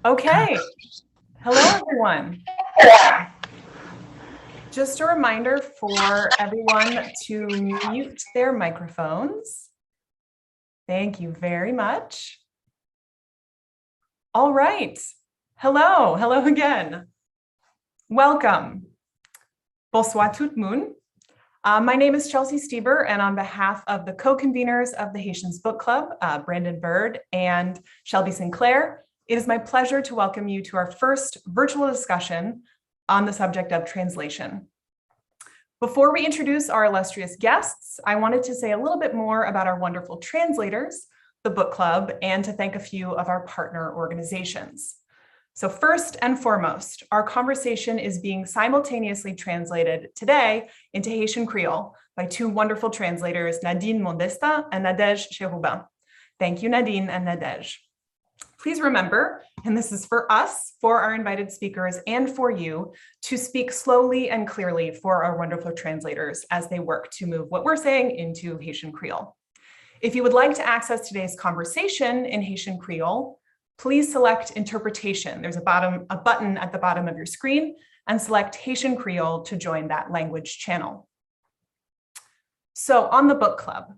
Okay. Hello, everyone. Just a reminder for everyone to mute their microphones. Thank you very much. All right. Hello. Hello again. Welcome. Bonsoir tout le monde. My name is Chelsea Stieber, and on behalf of the co-conveners of the Haitians Book Club, Brandon Bird and Shelby Sinclair, it is my pleasure to welcome you to our first virtual discussion on the subject of translation. Before we introduce our illustrious guests, I wanted to say a little bit more about our wonderful translators, the book club, and to thank a few of our partner organizations. So first and foremost, our conversation is being simultaneously translated today into Haitian Creole by two wonderful translators, Nadine Mondesta and Nadège Cherubin. Thank you, Nadine and Nadège. Please remember, and this is for us, for our invited speakers, and for you, to speak slowly and clearly for our wonderful translators as they work to move what we're saying into Haitian Creole. If you would like to access today's conversation in Haitian Creole, please select interpretation. There's a button at the bottom of your screen, and select Haitian Creole to join that language channel. So on the book club,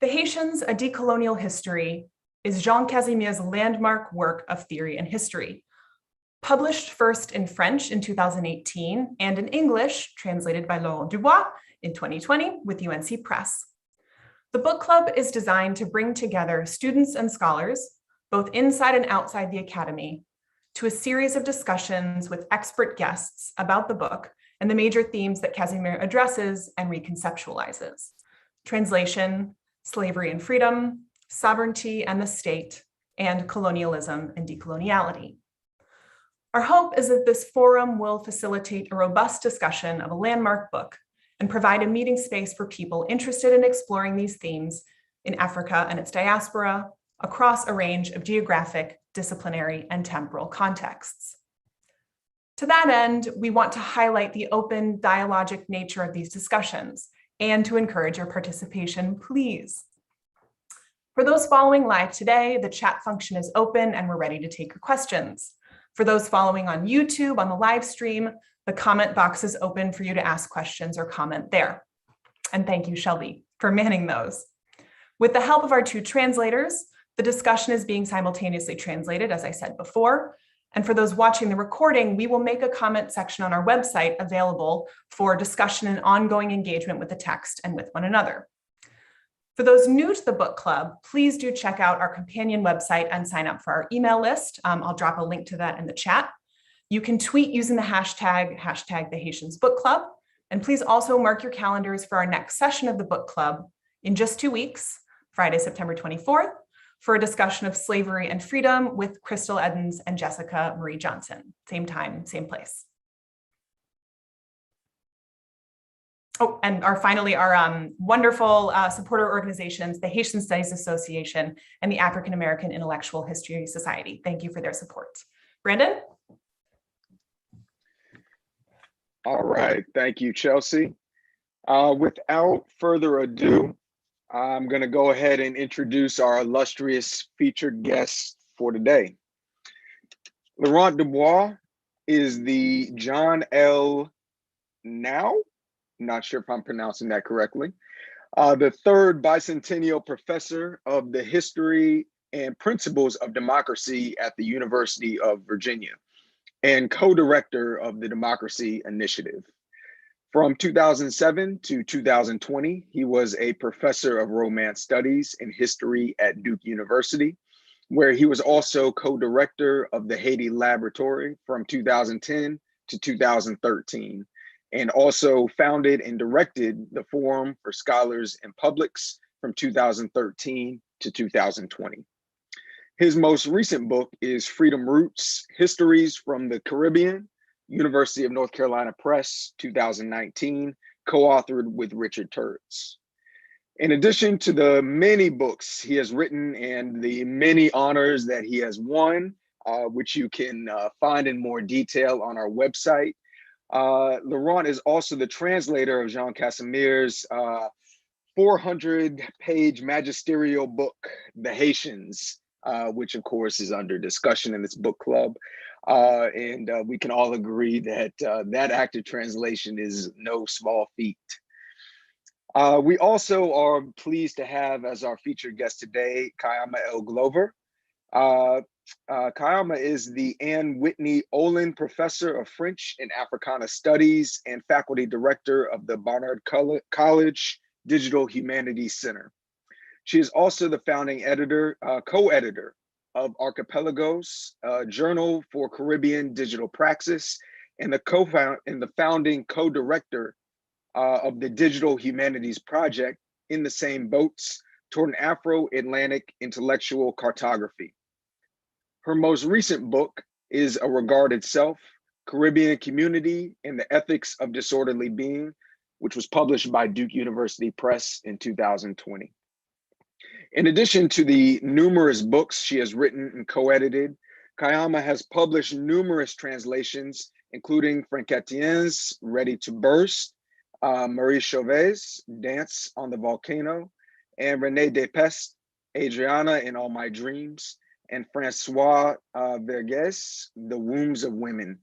The Haitians, A Decolonial History is Jean Casimir's landmark work of theory and history. Published first in French in 2018 and in English, translated by Laurent Dubois in 2020 with UNC Press. The book club is designed to bring together students and scholars, both inside and outside the academy, to a series of discussions with expert guests about the book and the major themes that Casimir addresses and reconceptualizes: translation, slavery and freedom, sovereignty and the state, and colonialism and decoloniality. Our hope is that this forum will facilitate a robust discussion of a landmark book and provide a meeting space for people interested in exploring these themes in Africa and its diaspora, across a range of geographic, disciplinary, and temporal contexts. To that end, we want to highlight the open, dialogic nature of these discussions and to encourage your participation, please. For those following live today, the chat function is open and we're ready to take your questions. For those following on YouTube on the live stream, the comment box is open for you to ask questions or comment there. And thank you, Shelby, for manning those. With the help of our two translators, the discussion is being simultaneously translated, as I said before. And for those watching the recording, we will make a comment section on our website available for discussion and ongoing engagement with the text and with one another. For those new to the book club, please do check out our companion website and sign up for our email list. I'll drop a link to that in the chat. You can tweet using the hashtag the Haitians Book Club. And please also mark your calendars for our next session of the book club in just 2 weeks, Friday, September 24th, for a discussion of slavery and freedom with Crystal Edens and Jessica Marie Johnson. Same time, same place. Oh, and finally, our wonderful supporter organizations, the Haitian Studies Association and the African American Intellectual History Society. Thank you for their support. Brandon? All right, thank you, Chelsea. Without further ado, I'm going to go ahead and introduce our illustrious featured guest for today. Laurent Dubois is the John L. Now, not sure if I'm pronouncing that correctly, the third bicentennial professor of the history and principles of democracy at the University of Virginia and co-director of the Democracy Initiative. From 2007 to 2020, he was a professor of Romance Studies and History at Duke University, where he was also co-director of the Haiti Laboratory from 2010 to 2013, and also founded and directed the Forum for Scholars and Publics from 2013 to 2020. His most recent book is Freedom Roots: Histories from the Caribbean, University of North Carolina Press, 2019, co-authored with Richard Turtz. In addition to the many books he has written and the many honors that he has won, which you can find in more detail on our website, Laurent is also the translator of Jean Casimir's 400-page magisterial book, The Haitians, which of course is under discussion in this book club. And we can all agree that that active translation is no small feat. We also are pleased to have as our featured guest today, Kaiama L. Glover. Kaiama is the Anne Whitney Olin Professor of French and Africana Studies and Faculty Director of the Barnard College Digital Humanities Center. She is also the founding editor, co-editor of Archipelagos, a journal for Caribbean digital praxis, and the founding co-director of the Digital Humanities Project, In the Same Boats, toward an Afro-Atlantic intellectual cartography. Her most recent book is A Regarded Self, Caribbean Community and the Ethics of Disorderly Being, which was published by Duke University Press in 2020. In addition to the numerous books she has written and co-edited, Kaiama has published numerous translations, including Frank Etienne's Ready to Burst, Marie Chauvet's Dance on the Volcano, and Renee Despestes, Adriana in All My Dreams, and Francois Vergès, The Wombs of Women.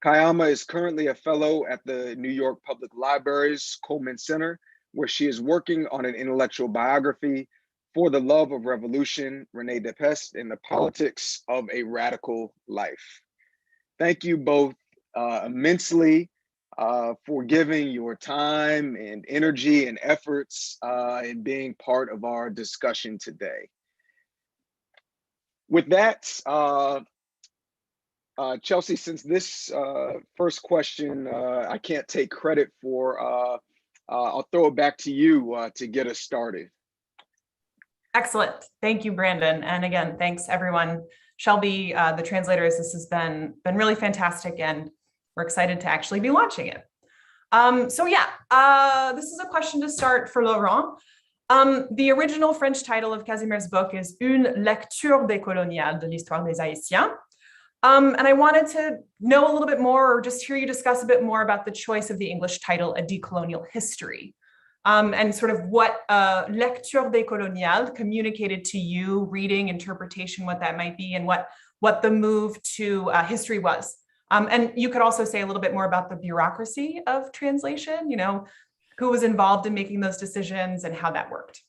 Kaiama is currently a fellow at the New York Public Library's Coleman Center, where she is working on an intellectual biography, For the Love of Revolution, Renee Despestes and the Politics of a Radical Life. Thank you both immensely for giving your time and energy and efforts in being part of our discussion today. With that, Chelsea, since this first question I can't take credit for, I'll throw it back to you to get us started. Excellent. Thank you, Brandon. And again, thanks everyone. Shelby, the translators, this has been really fantastic, and we're excited to actually be launching it. So yeah, this is a question to start for Laurent. The original French title of Casimir's book is Une lecture décoloniale de l'histoire des Haïtiens. And I wanted to know a little bit more, or just hear you discuss a bit more about the choice of the English title, A Decolonial History, and sort of what lecture décoloniale communicated to you, reading, interpretation, what that might be, and what the move to history was. And you could also say a little bit more about the bureaucracy of translation, who was involved in making those decisions and how that worked.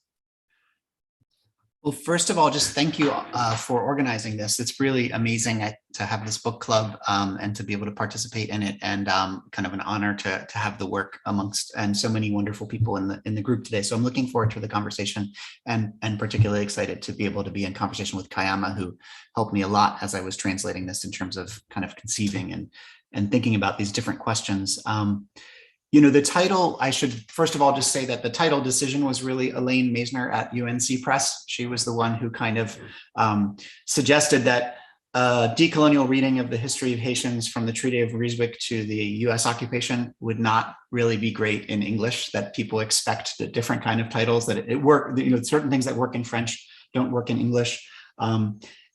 Well, first of all, just thank you for organizing this. It's really amazing to have this book club and to be able to participate in it, and kind of an honor to have the work amongst and so many wonderful people in the group today. So I'm looking forward to the conversation, and particularly excited to be able to be in conversation with Kaiama, who helped me a lot as I was translating this in terms of kind of conceiving and thinking about these different questions. The title, I should first of all just say that the title decision was really Elaine Meisner at UNC Press. She was the one who kind of suggested that decolonial reading of the history of Haitians from the Treaty of Ryswick to the US occupation would not really be great in English, that people expect the different kind of titles, that it work, certain things that work in French don't work in English.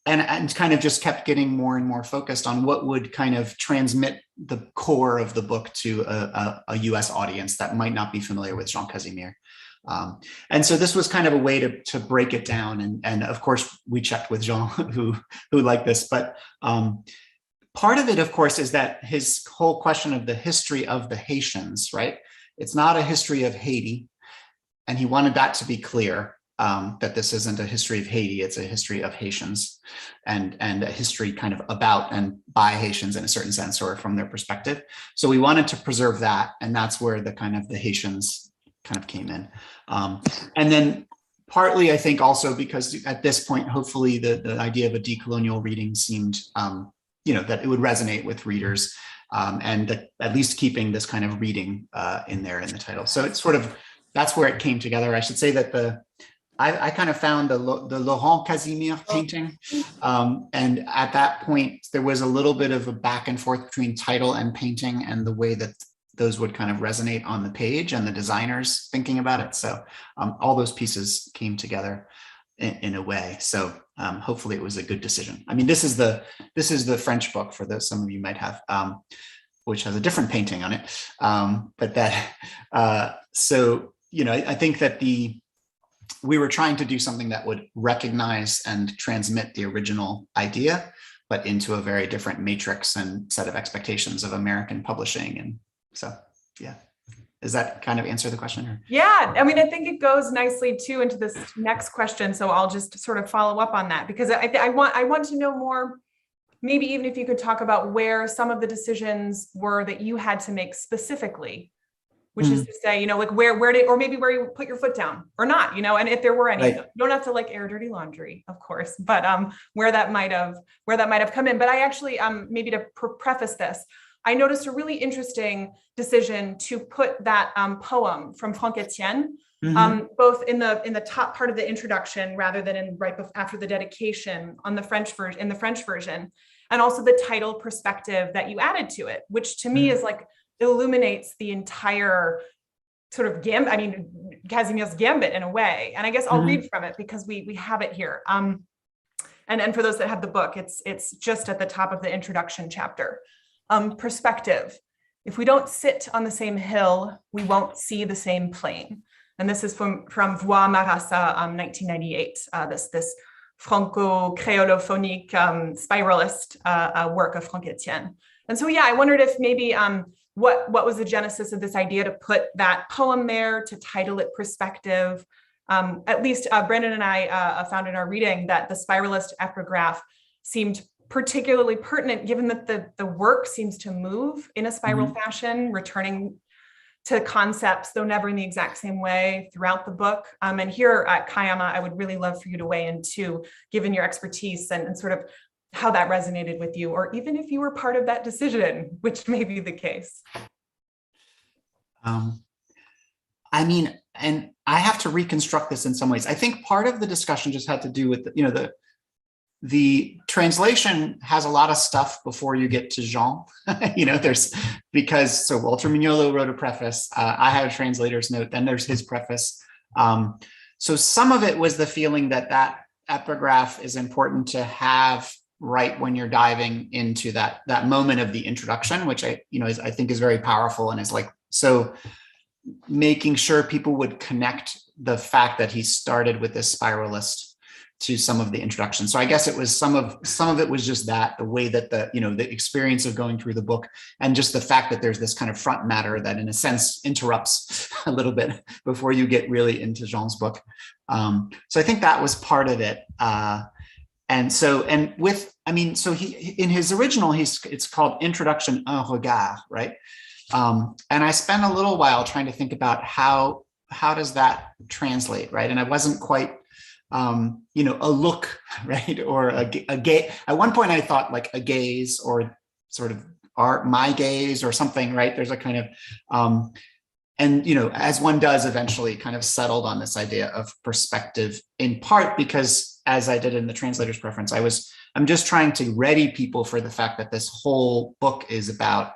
And kind of just kept getting more and more focused on what would kind of transmit the core of the book to a US audience that might not be familiar with Jean Casimir. And so this was kind of a way to break it down. And of course, we checked with Jean, who liked this. But part of it, of course, is that his whole question of the history of the Haitians, right? It's not a history of Haiti. And he wanted that to be clear. That this isn't a history of Haiti, it's a history of Haitians, and a history kind of about and by Haitians in a certain sense, or from their perspective. So we wanted to preserve that, and that's where the kind of the Haitians kind of came in. And then partly, I think also because at this point, hopefully the idea of a decolonial reading seemed, that it would resonate with readers, and that at least keeping this kind of reading in there in the title. So it's sort of, that's where it came together. I should say that I kind of found the Laurent Casimir painting. And at that point, there was a little bit of a back and forth between title and painting and the way that those would kind of resonate on the page and the designers thinking about it. So all those pieces came together in a way. So hopefully it was a good decision. I mean, this is the French book for those some of you might have, which has a different painting on it. But that, so, I think that we were trying to do something that would recognize and transmit the original idea, but into a very different matrix and set of expectations of American publishing. And so, yeah. Does that kind of answer the question? Or? Yeah, I mean, I think it goes nicely too into this next question. So I'll just sort of follow up on that, because I want to know more, maybe even if you could talk about where some of the decisions were that you had to make specifically, which is to say, you know, like where did, or maybe where you put your foot down or not, you know, and if there were any, right. You don't have to like air dirty laundry, of course, but where that might have come in. But I actually, maybe to preface this, I noticed a really interesting decision to put that poem from Franck Etienne, both in the top part of the introduction rather than in after the dedication on the French version, and also the title perspective that you added to it, which to me is like illuminates the entire sort of Casimir's gambit in a way. And I guess I'll read from it because we have it here. And for those that have the book, it's just at the top of the introduction chapter. Perspective. If we don't sit on the same hill, we won't see the same plain. And this is from Voix Marassa, 1998, this Franco-Creolophonique spiralist work of Franck Etienne. And so, yeah, I wondered if maybe what was the genesis of this idea to put that poem there, to title it Perspective. At least Brandon and I found in our reading that the spiralist epigraph seemed particularly pertinent, given that the work seems to move in a spiral fashion, returning to concepts, though never in the exact same way throughout the book. And here at Kaiama, I would really love for you to weigh in too, given your expertise and sort of how that resonated with you, or even if you were part of that decision, which may be the case. I mean, and I have to reconstruct this in some ways. I think part of the discussion just had to do with, the translation has a lot of stuff before you get to Jean, so Walter Mignolo wrote a preface. I have a translator's note, then there's his preface. So some of it was the feeling that epigraph is important to have right when you're diving into that moment of the introduction, which I think is very powerful and is like, so making sure people would connect the fact that he started with this spiralist to some of the introduction. So I guess it was some of it was just that, the way that the experience of going through the book, and just the fact that there's this kind of front matter that in a sense interrupts a little bit before you get really into Jean's book. So I think that was part of it. So he, in his original, it's called Introduction un regard, right? And I spent a little while trying to think about how does that translate, right? And I wasn't quite, a look, right? Or a gaze. At one point I thought like a gaze, or sort of my gaze or something, right? There's a kind of, as one does eventually, kind of settled on this idea of perspective, in part because, as I did in the translator's preference, I'm just trying to ready people for the fact that this whole book is about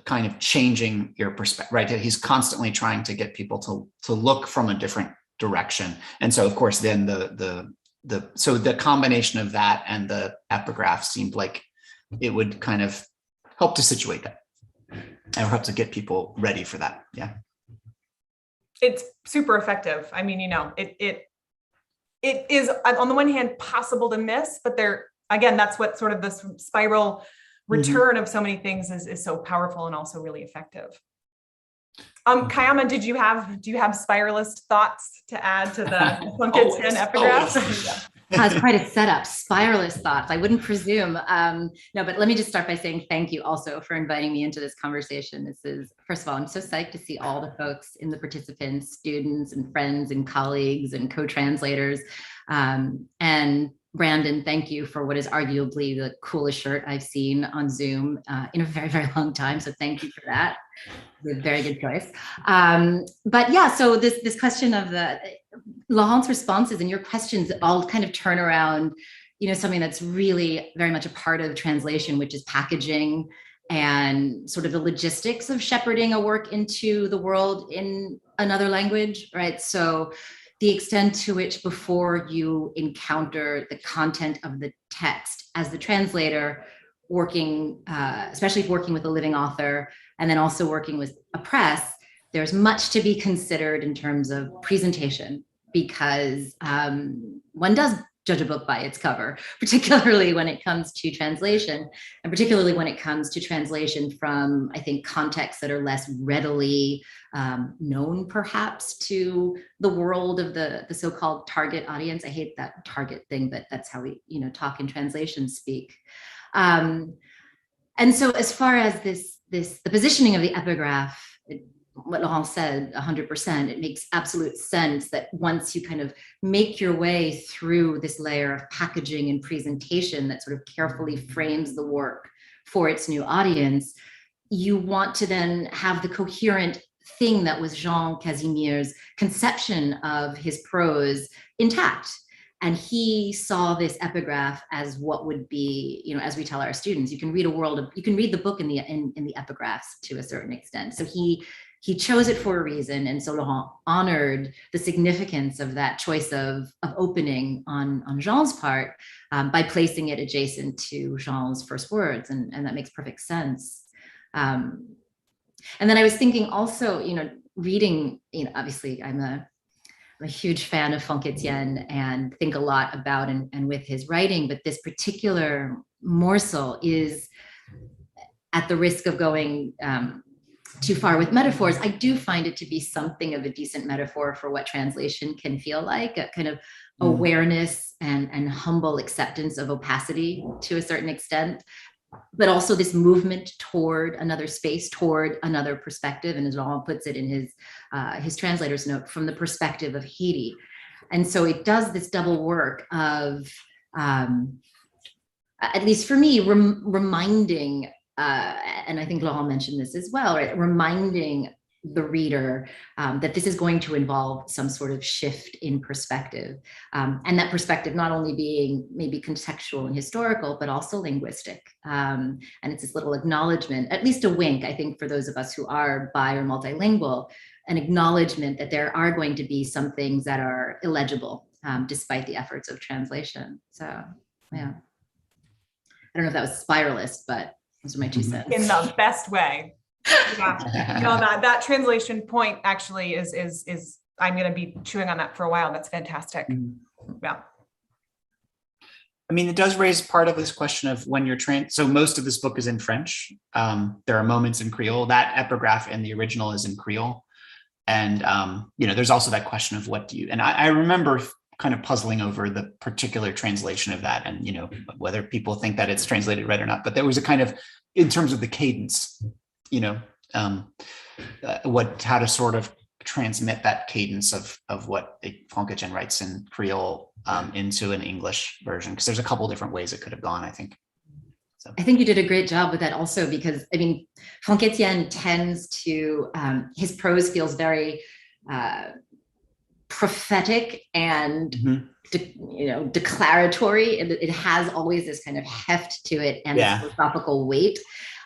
kind of changing your perspective, right? He's constantly trying to get people to look from a different direction. And so of course, then the combination of that and the epigraph seemed like it would kind of help to situate that and help to get people ready for that. Yeah. It's super effective. I mean, it is on the one hand possible to miss, but again, that's what sort of this spiral return of so many things is so powerful and also really effective. Kaiama, do you have spiralist thoughts to add to the Franck Etienne epigraph? It's quite a setup. Spiralist thoughts. I wouldn't presume. No, but let me just start by saying thank you also for inviting me into this conversation. This is, first of all, I'm so psyched to see all the folks in the participants, students and friends and colleagues and co-translators. And Brandon, thank you for what is arguably the coolest shirt I've seen on Zoom in a very, very long time. So thank you for that. It's a very good choice. But yeah, so this question of Laurent's responses and your questions all kind of turn around, something that's really very much a part of translation, which is packaging and sort of the logistics of shepherding a work into the world in another language, right? So the extent to which before you encounter the content of the text as the translator working, especially working with a living author, and then also working with a press, there's much to be considered in terms of presentation, because one does judge a book by its cover, particularly when it comes to translation, and particularly when it comes to translation from, I think, contexts that are less readily known, perhaps, to the world of the so-called target audience. I hate that target thing, but that's how we, talk in translation speak. And so, as far as the positioning of the epigraph, what Laurent said, 100%, it makes absolute sense that once you kind of make your way through this layer of packaging and presentation that sort of carefully frames the work for its new audience, you want to then have the coherent thing that was Jean Casimir's conception of his prose intact. And he saw this epigraph as what would be, as we tell our students, you can read the book in the epigraphs to a certain extent. So he chose it for a reason. And so Laurent honored the significance of that choice of opening on Jean's part by placing it adjacent to Jean's first words. And that makes perfect sense. And then I was thinking also, reading, obviously I'm a huge fan of Franck Etienne and think a lot about and with his writing, but this particular morsel is, at the risk of going too far with metaphors, I do find it to be something of a decent metaphor for what translation can feel like, a kind of awareness and humble acceptance of opacity to a certain extent, but also this movement toward another space, toward another perspective. And as Laurent puts it in his translator's note, from the perspective of Haiti. And so it does this double work of, at least for me, reminding, and I think Laurent mentioned this as well, right? Reminding the reader that this is going to involve some sort of shift in perspective. And that perspective not only being maybe contextual and historical, but also linguistic. And it's this little acknowledgement, at least a wink, I think, for those of us who are bi or multilingual, an acknowledgement that there are going to be some things that are illegible, despite the efforts of translation. So, yeah. I don't know if that was spiralist, but those are my 2 cents. In the best way. Yeah. No, that translation point actually is I'm going to be chewing on that for a while. That's fantastic. Yeah. I mean, it does raise part of this question of when you're so most of this book is in French. There are moments in Creole. That epigraph in the original is in Creole. And, there's also that question of what do you, and I remember kind of puzzling over the particular translation of that and, whether people think that it's translated right or not, but there was a kind of, in terms of the cadence, how to sort of transmit that cadence of what Franck Etienne writes in Creole into an English version, because there's a couple different ways it could have gone, I think. So. I think you did a great job with that also, because I mean, Franck Etienne tends to, his prose feels very prophetic and declaratory, and it has always this kind of heft to it and this philosophical weight.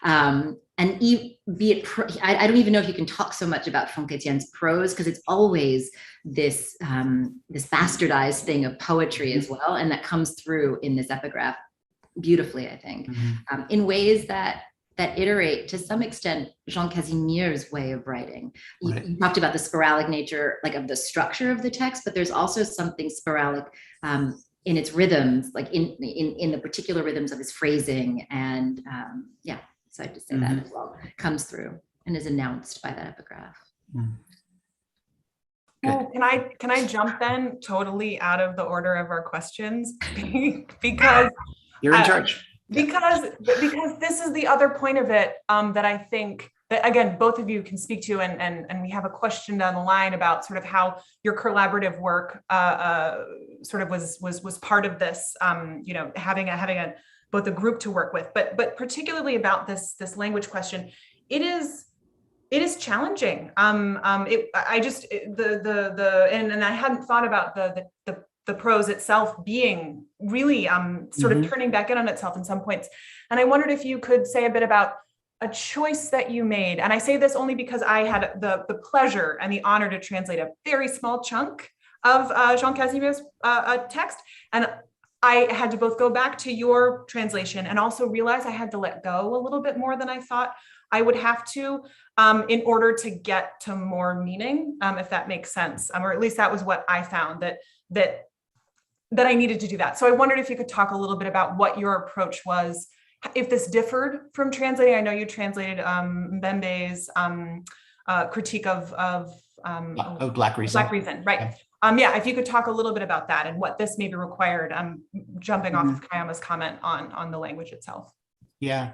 And I don't even know if you can talk so much about Franck Etienne's prose, because it's always this bastardized thing of poetry as well, and that comes through in this epigraph beautifully, I think, in ways that iterate to some extent Jean Casimir's way of writing. Right. You talked about the sporadic nature, like, of the structure of the text, but there's also something sporadic in its rhythms, like in the particular rhythms of his phrasing, and so I just say that as well comes through and is announced by that epigraph. Oh, can I jump then totally out of the order of our questions because you're in charge. Because this is the other point of it that I think that, again, both of you can speak to, and we have a question down the line about sort of how your collaborative work sort of was part of this, having both a group to work with, but particularly about this language question, it is challenging. And I hadn't thought about the prose itself being really sort of turning back in on itself in some points. And I wondered if you could say a bit about a choice that you made. And I say this only because I had the pleasure and the honor to translate a very small chunk of Jean Casimir's text. And I had to both go back to your translation and also realize I had to let go a little bit more than I thought I would have to. in order to get to more meaning, if that makes sense, or at least that was what I found, that I needed to do that. So I wondered if you could talk a little bit about what your approach was, if this differed from translating. I know you translated Mbembe's critique of Black Reason. Black Reason, right? Yeah, if you could talk a little bit about that and what this maybe required, jumping off of Kaiama's comment on the language itself. Yeah.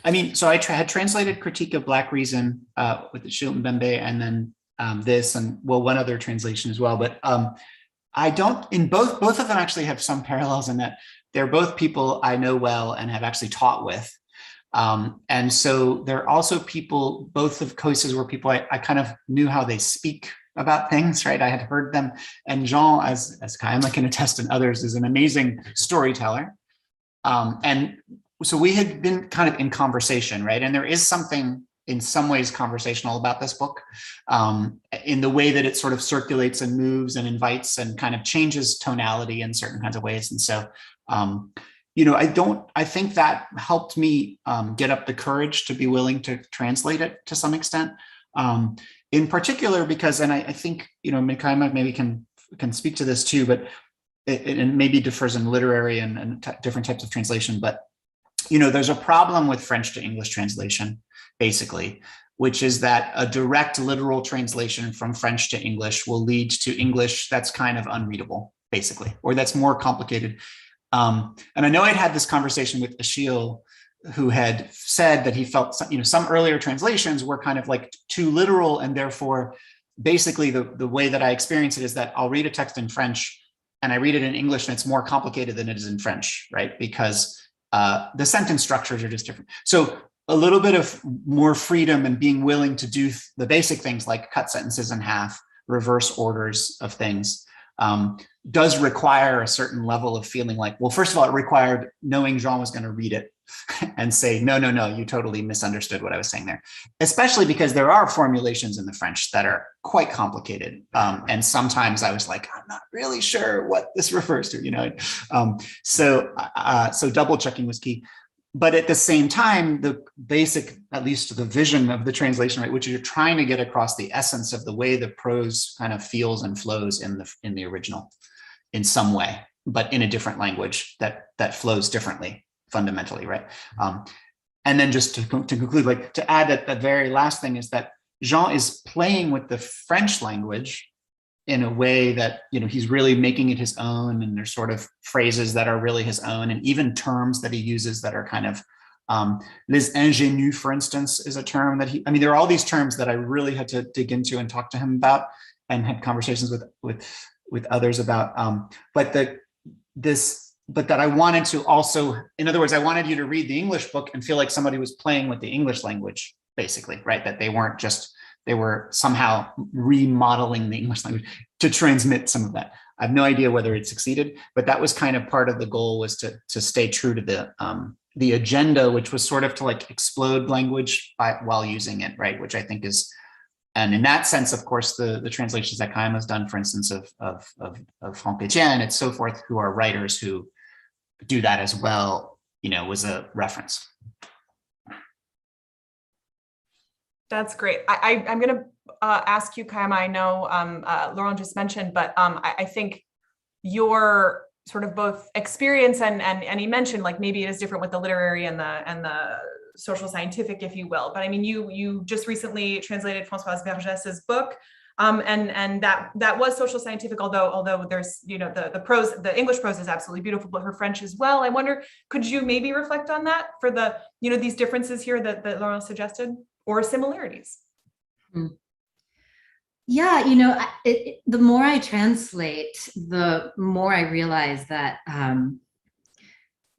I mean, so I had translated Critique of Black Reason with the Jules Mbembe, and then this, and well, one other translation as well. But I don't, in both of them actually have some parallels in that they're both people I know well and have actually taught with. And so there are also people, both of cases where people I kind of knew how they speak about things, right? I had heard them. And Jean, as Kaiama can attest and others, is an amazing storyteller. And so we had been kind of in conversation, right? And there is something in some ways conversational about this book, in the way that it sort of circulates and moves and invites and kind of changes tonality in certain kinds of ways. And so, you know, I think that helped me get up the courage to be willing to translate it to some extent. In particular, because, and I think, you know, Kaiama maybe can speak to this too, but it maybe differs in literary and different types of translation, but, you know, there's a problem with French to English translation, basically, which is that a direct literal translation from French to English will lead to English that's kind of unreadable, basically, or that's more complicated. And I know I'd had this conversation with Achille, who had said that he felt, you know, some earlier translations were kind of like too literal, and therefore, basically, the way that I experience it is that I'll read a text in French and I read it in English, and it's more complicated than it is in French, right? Because the sentence structures are just different. So a little bit of more freedom and being willing to do the basic things like cut sentences in half, reverse orders of things, does require a certain level of feeling like, well, first of all, it required knowing Jean was going to read it and say, no, you totally misunderstood what I was saying there, especially because there are formulations in the French that are quite complicated. And sometimes I was like, I'm not really sure what this refers to, you know? So double checking was key. But at the same time, the basic, at least the vision of the translation, right, which you're trying to get across the essence of the way the prose kind of feels and flows in the original in some way, but in a different language that flows differently fundamentally, right? And then just to conclude, like to add that the very last thing is that Jean is playing with the French language in a way that, you know, he's really making it his own, and there's sort of phrases that are really his own, and even terms that he uses that are kind of, les ingénus, for instance, is a term that I mean, there are all these terms that I really had to dig into and talk to him about and had conversations with others about, but that I wanted to also, in other words, I wanted you to read the English book and feel like somebody was playing with the English language, basically, right? That they weren't just, they were somehow remodeling the English language to transmit some of that. I have no idea whether it succeeded, but that was kind of part of the goal, was to stay true to the agenda, which was sort of to like explode language while using it, right? Which I think is, and in that sense, of course, the translations that Kaiama has done, for instance, of Franck Etienne and so forth, who are writers who do that as well, you know, was a reference. That's great. I'm going to ask you, Kaiama, I know Laurent just mentioned, but I think your sort of both experience and he mentioned like maybe it is different with the literary and the social scientific, if you will. But I mean, you just recently translated Françoise Vergès's book, and that was social scientific, although there's, you know, the prose, the English prose is absolutely beautiful, but her French as well. I wonder, could you maybe reflect on that for the, you know, these differences here that Laurent suggested, or similarities? Yeah, you know, the more I translate, the more I realize that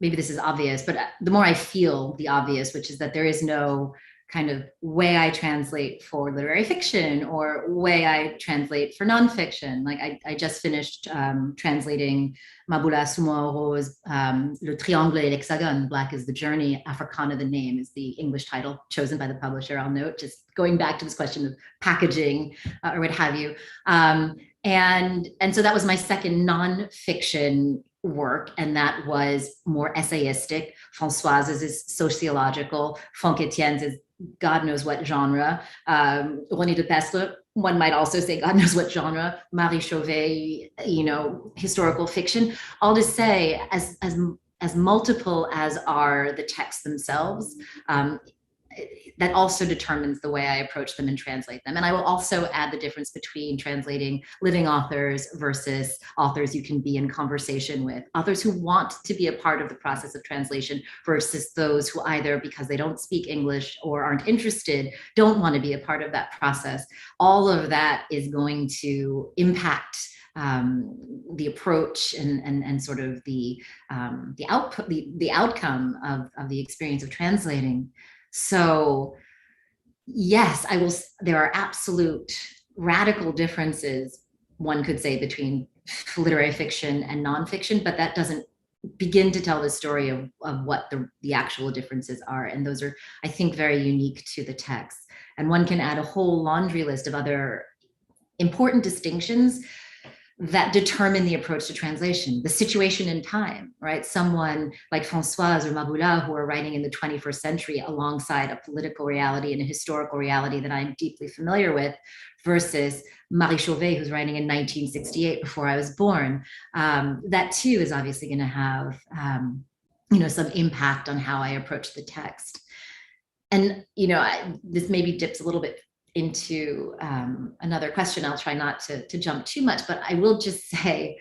maybe this is obvious, but the more I feel the obvious, which is that there is no kind of way I translate for literary fiction or way I translate for nonfiction. Like I just finished translating Maboula Soumaoro's Le Triangle et l'Hexagone, Black is the Journey, Africana the Name is the English title chosen by the publisher, I'll note, just going back to this question of packaging or what have you. And so that was my second nonfiction work, and that was more essayistic. Françoise's is sociological, Franck Etienne's is God knows what genre. René de Pestre, one might also say God knows what genre. Marie Chauvet, historical fiction. All to say, as multiple as are the texts themselves, that also determines the way I approach them and translate them. And I will also add the difference between translating living authors versus authors you can be in conversation with, authors who want to be a part of the process of translation versus those who either because they don't speak English or aren't interested, don't want to be a part of that process. All of that is going to impact the approach and sort of the output, the outcome of the experience of translating. So yes, there are absolute radical differences, one could say, between literary fiction and nonfiction, but that doesn't begin to tell the story of what the actual differences are. And those are, I think, very unique to the text. And one can add a whole laundry list of other important distinctions that determine the approach to translation, the situation in time, right? Someone like Françoise or Mabula, who are writing in the 21st century alongside a political reality and a historical reality that I'm deeply familiar with, versus Marie Chauvet, who's writing in 1968 before I was born. That too is obviously going to have some impact on how I approach the text. And this maybe dips a little bit into another question. I'll try not to jump too much, but I will just say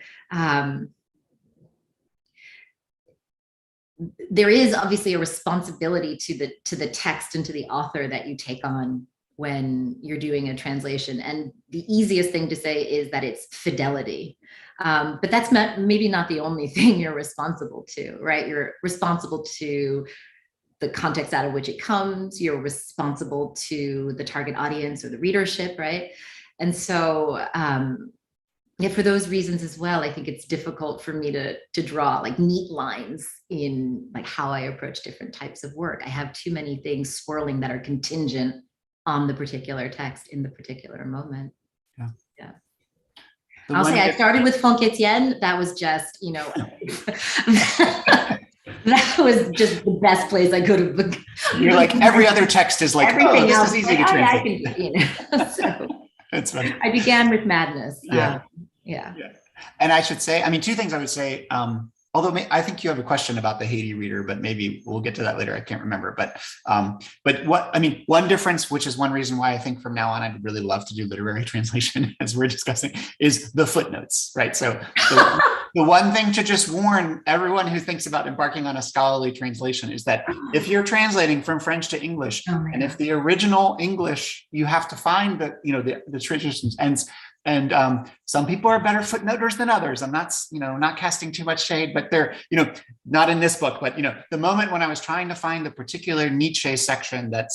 there is obviously a responsibility to the text and to the author that you take on when you're doing a translation. And the easiest thing to say is that it's fidelity. But that's maybe not the only thing you're responsible to, right? You're responsible to the context out of which it comes, you're responsible to the target audience or the readership, right? And so for those reasons as well, I think it's difficult for me to draw like neat lines in like how I approach different types of work. I have too many things swirling that are contingent on the particular text in the particular moment. Yeah. I'll say I started with Franck Etienne. That was just, that was just the best place I could have been. You're like, every other text is like, everything this else is easy to translate. So That's funny. I began with madness. Yeah. Yeah. And I should say, two things I would say, although I think you have a question about the Haiti reader, but maybe we'll get to that later. I can't remember. But one difference, which is one reason why I think from now on, I'd really love to do literary translation, as we're discussing, is the footnotes, right? So the one thing to just warn everyone who thinks about embarking on a scholarly translation is that if you're translating from French to English, and if the original English, you have to find the traditions and some people are better footnoters than others. I'm not casting too much shade, but they're, not in this book, but the moment when I was trying to find the particular Nietzsche section that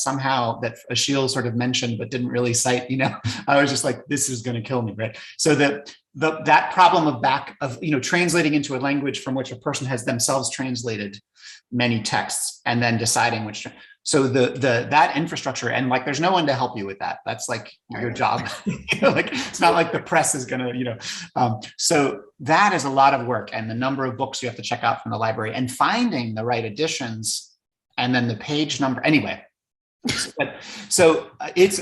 Achille sort of mentioned, but didn't really cite, I was just like, this is going to kill me, right? So that problem of translating into a language from which a person has themselves translated many texts and then deciding which. So that infrastructure, and like, there's no one to help you with that. That's like your job. It's not like the press is gonna, so that is a lot of work, and the number of books you have to check out from the library and finding the right editions, and then the page number. Anyway, so it's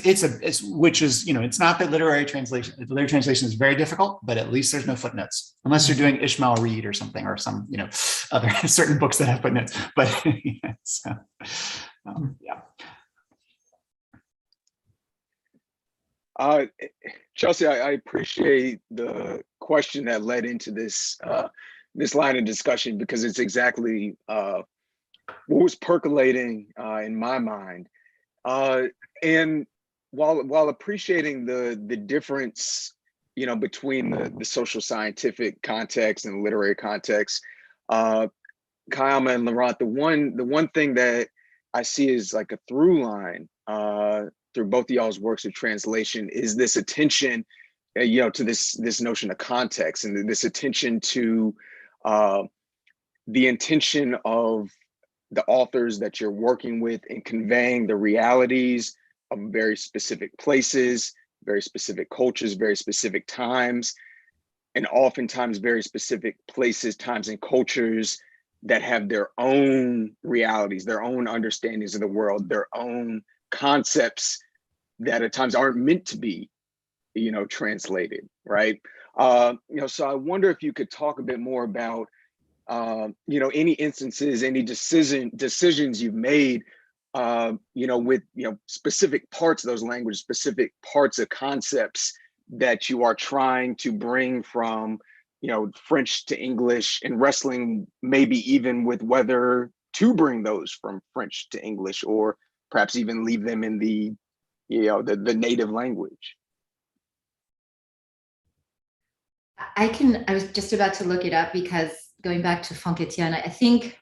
not that literary translation. Literary translation is very difficult, but at least there's no footnotes, unless you're doing Ishmael Reed or something, or some other certain books that have footnotes. But yeah. Chelsea, I appreciate the question that led into this line of discussion, because it's exactly what was percolating in my mind. And while appreciating the difference, between the social scientific context and the literary context, Kaiama and Laurent, the one thing that I see is like a through line through both of y'all's works of translation is this attention, to this notion of context, and this attention to the intention of the authors that you're working with in conveying the realities of very specific places, very specific cultures, very specific times, and oftentimes very specific places, times, and cultures that have their own realities, their own understandings of the world, their own concepts that at times aren't meant to be, translated, right? So I wonder if you could talk a bit more about, any instances, any decisions you've made, with, specific parts of those languages, specific parts of concepts that you are trying to bring from, French to English, and wrestling maybe even with whether to bring those from French to English, or perhaps even leave them in the, the native language. I was just about to look it up, because going back to Fonquetienne, I think,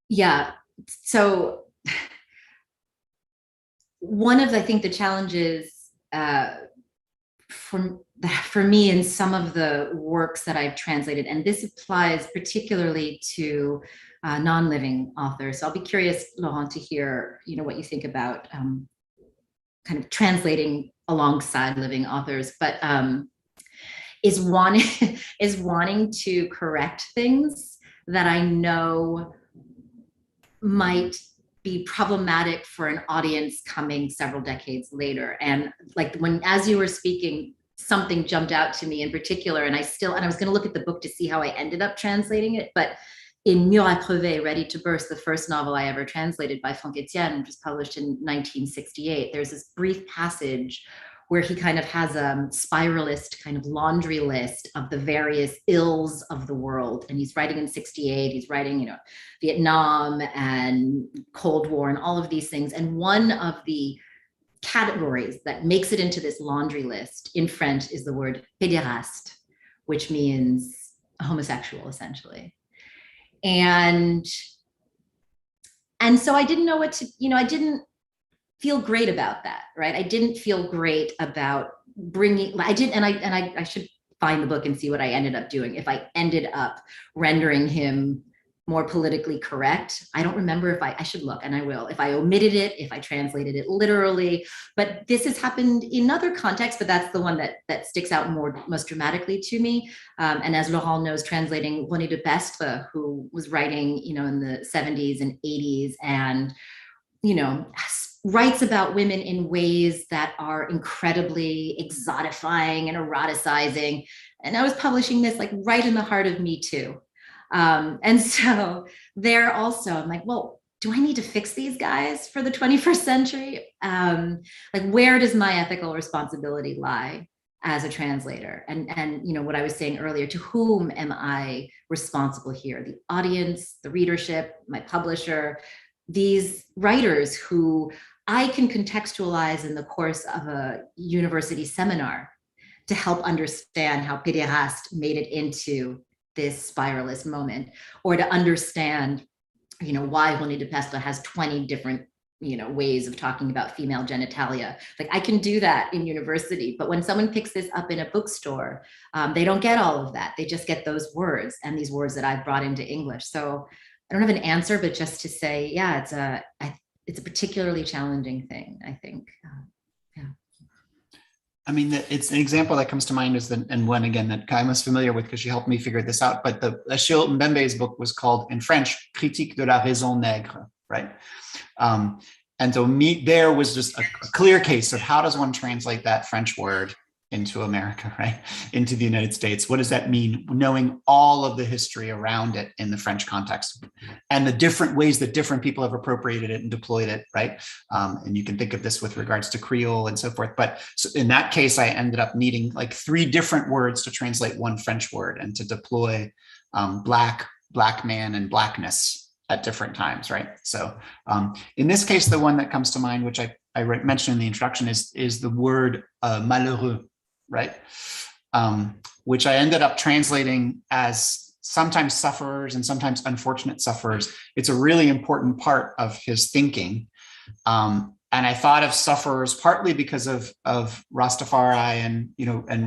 yeah, so one of, I think, the challenges for me in some of the works that I've translated, and this applies particularly to non-living authors. So I'll be curious, Laurent, to hear, what you think about kind of translating alongside living authors, but is wanting to correct things that I know might be problematic for an audience coming several decades later. And like as you were speaking, something jumped out to me in particular, and I was going to look at the book to see how I ended up translating it, but in Mur à Crever, Ready to Burst, the first novel I ever translated by Fonquetienne, which was published in 1968, there's this brief passage where he kind of has a spiralist kind of laundry list of the various ills of the world. And he's writing in 68, he's writing, Vietnam and Cold War and all of these things. And one of the categories that makes it into this laundry list in French is the word pédéraste, which means homosexual, essentially. And so I didn't know what to, I didn't feel great about that, right? I didn't feel great about I should find the book and see what I ended up doing. If I ended up rendering him more politically correct, I don't remember if I should look, and I will, if I omitted it, if I translated it literally, but this has happened in other contexts, but that's the one that sticks out most dramatically to me. And as Laurent knows, translating René de Pestre, who was writing, in the 70s and 80s, and, writes about women in ways that are incredibly exotifying and eroticizing. And I was publishing this like right in the heart of Me Too. And so there also, I'm like, well, do I need to fix these guys for the 21st century? Like, where does my ethical responsibility lie as a translator? And what I was saying earlier, to whom am I responsible here? The audience, the readership, my publisher, these writers who I can contextualize in the course of a university seminar to help understand how pédéraste made it into this spiralist moment, or to understand, why René de Pestre has 20 different, ways of talking about female genitalia. Like, I can do that in university, but when someone picks this up in a bookstore, they don't get all of that. They just get those words, and these words that I've brought into English. So I don't have an answer, but just to say, yeah, it's a particularly challenging thing, I think. Yeah. I mean, it's an example that comes to mind and one, again, that Kaiama's familiar with because she helped me figure this out. But Achille Mbembe's book was called, in French, Critique de la raison nègre, right? And so there was just a clear case of how does one translate that French word into America, right? Into the United States. What does that mean? Knowing all of the history around it in the French context and the different ways that different people have appropriated it and deployed it, right? And you can think of this with regards to Creole and so forth. But so in that case, I ended up needing like 3 different words to translate one French word and to deploy black man, and blackness at different times, right? So in this case, the one that comes to mind, which I mentioned in the introduction, is the word malheureux, right? Which I ended up translating as sometimes sufferers and sometimes unfortunate sufferers. It's a really important part of his thinking. And I thought of sufferers partly because of Rastafari and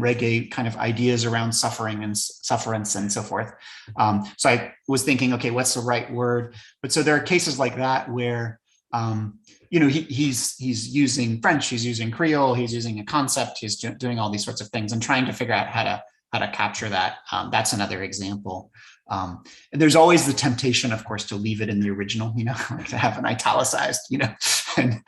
reggae kind of ideas around suffering and sufferance and so forth. So I was thinking, okay, what's the right word? But so there are cases like that where he's using French, he's using Creole, he's using a concept, he's doing all these sorts of things and trying to figure out how to capture that. That's another example. And there's always the temptation, of course, to leave it in the original, like to have an italicized, and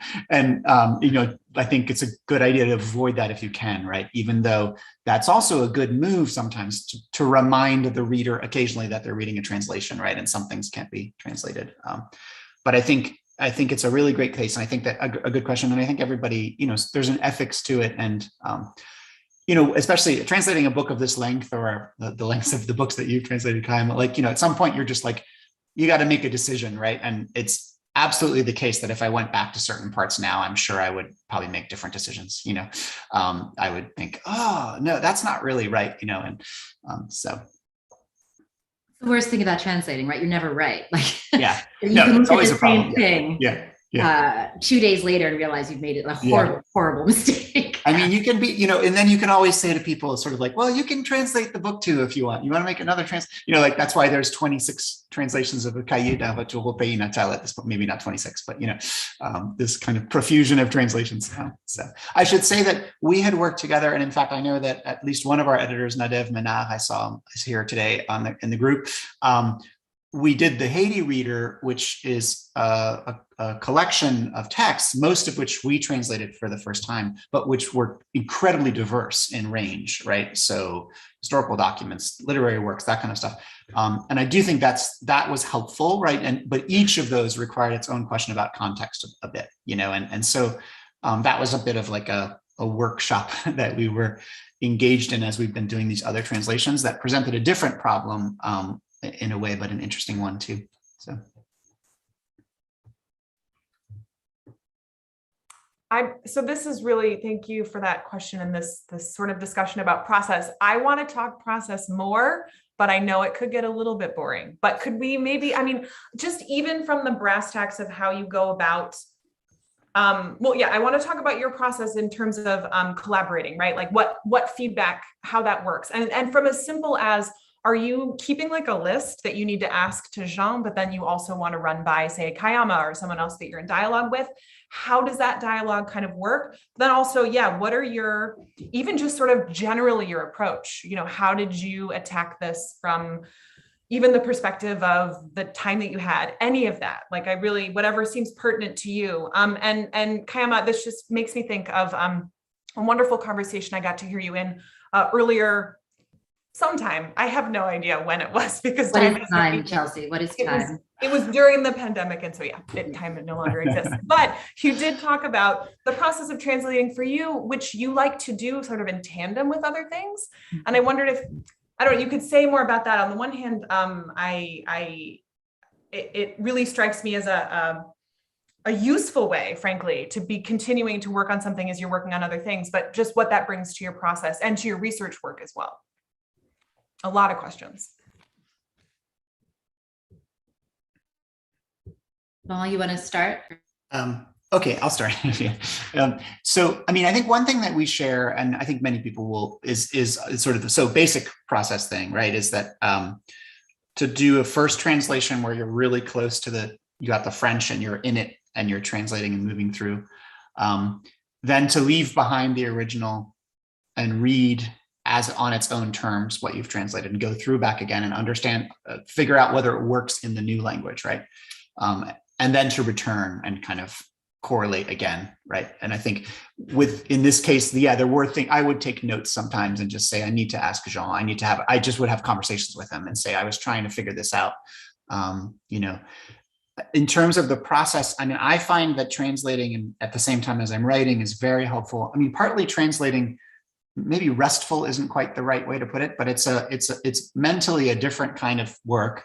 I think it's a good idea to avoid that if you can, right? Even though that's also a good move sometimes to remind the reader occasionally that they're reading a translation, right? And some things can't be translated. But I think it's a really great case, and I think that a good question, and I think everybody, there's an ethics to it, and especially translating a book of this length, or the lengths of the books that you've translated, Kaiama, at some point you're just like, you got to make a decision, right? And it's absolutely the case that if I went back to certain parts now, I'm sure I would probably make different decisions. I would think, oh no, that's not really right, and so. The worst thing about translating, right? You're never right. Yeah, you can look it's always at the a problem. same thing. Yeah. 2 days later and realize you've made it a horrible mistake. I mean, you can be, and then you can always say to people sort of like, well, you can translate the book too if you want. You want to make another that's why there's 26 translations of the Cahier d'un retour au pays natal at this point, maybe not 26, but this kind of profusion of translations. So I should say that we had worked together, and in fact, I know that at least one of our editors, Nadev Menard, I saw is here today in the group. We did the Haiti Reader, which is a collection of texts, most of which we translated for the first time, but which were incredibly diverse in range, right? So historical documents, literary works, that kind of stuff. And I do think that was helpful, right? But each of those required its own question about context a bit, and so that was a bit of like a workshop that we were engaged in as we've been doing these other translations that presented a different problem in a way, but an interesting one too. So this is really, thank you for that question and this sort of discussion about process. I want to talk process more, but I know it could get a little bit boring. But could we maybe, just even from the brass tacks of how you go about, I want to talk about your process in terms of collaborating, right? Like what feedback, how that works. And from as simple as, are you keeping like a list that you need to ask to Jean, but then you also want to run by, say, Kaiama or someone else that you're in dialogue with? How does that dialogue kind of work? But then also, what are your, even just sort of generally your approach? How did you attack this from even the perspective of the time that you had, any of that? Like whatever seems pertinent to you. And Kaiama, this just makes me think of a wonderful conversation I got to hear you in earlier sometime. I have no idea when it was, because what is time, Chelsea? What is time? It was during the pandemic, and so time no longer exists. But you did talk about the process of translating for you, which you like to do sort of in tandem with other things. And I wondered if, you could say more about that. On the one hand, it really strikes me as a useful way, frankly, to be continuing to work on something as you're working on other things, but just what that brings to your process and to your research work as well. A lot of questions. Well, you want to start? Okay, I'll start. So, I think one thing that we share, and I think many people will, is sort of the basic process thing, right? Is that to do a first translation where you're really close to you got the French and you're in it and you're translating and moving through, then to leave behind the original and read as on its own terms what you've translated and go through back again and understand, figure out whether it works in the new language, right? And then to return and kind of correlate again, right? And I think in this case, there were things I would take notes sometimes and just say, I need to ask Jean, I just would have conversations with him and say, I was trying to figure this out. In terms of the process, I find that translating and at the same time as I'm writing is very helpful. Partly translating, maybe restful isn't quite the right way to put it, but it's mentally a different kind of work.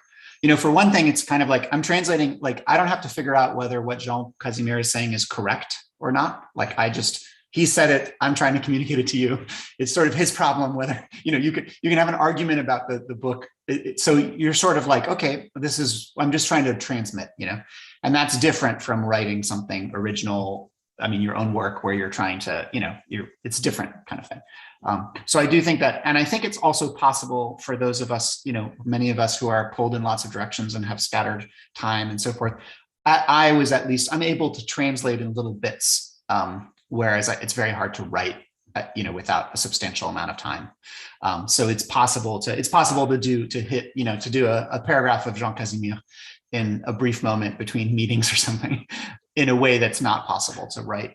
For one thing, it's kind of like I'm translating, like I don't have to figure out whether what Jean Casimir is saying is correct or not. Like he said it, I'm trying to communicate it to you. It's sort of his problem whether, you can have an argument about the book. So you're sort of like, okay, I'm just trying to transmit, and that's different from writing something original. Your own work where you're trying to, it's different kind of thing. So I do think that, and I think it's also possible for those of us, many of us who are pulled in lots of directions and have scattered time and so forth. I'm able to translate in little bits, whereas it's very hard to write, without a substantial amount of time. So it's possible to do a paragraph of Jean Casimir in a brief moment between meetings or something. in a way that's not possible to write,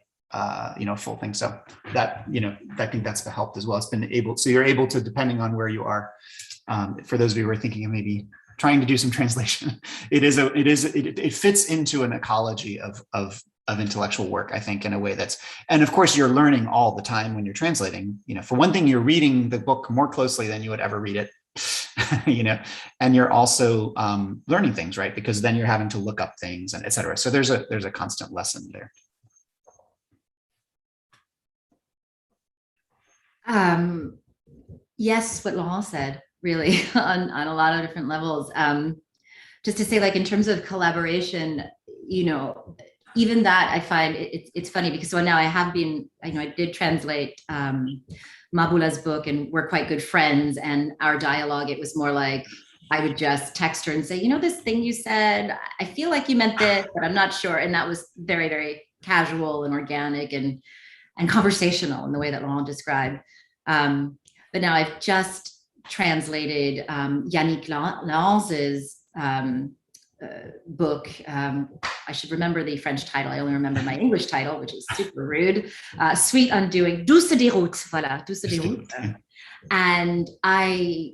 full thing. So that, I think that's helped as well. It's been able, so you're able to, depending on where you are, for those of you who are thinking of maybe trying to do some translation, it fits into an ecology of intellectual work, I think, in a way that's, and of course you're learning all the time when you're translating. For one thing, you're reading the book more closely than you would ever read it, and you're also learning things, right? Because then you're having to look up things and et cetera. So there's a constant lesson there. Yes, what Laurent said, really, on a lot of different levels. Just to say, like, in terms of collaboration, even that I find it's funny because so now I did translate Mabula's book, and we're quite good friends, and our dialogue, it was more like I would just text her and say, this thing you said, I feel like you meant this, but I'm not sure. And that was very, very casual and organic and conversational in the way that Laurent described. But now I've just translated Yannick Lance's book. I should remember the French title. I only remember my English title, which is super rude. Sweet Undoing, Douce Déroute, voilà, Douce Déroute. And I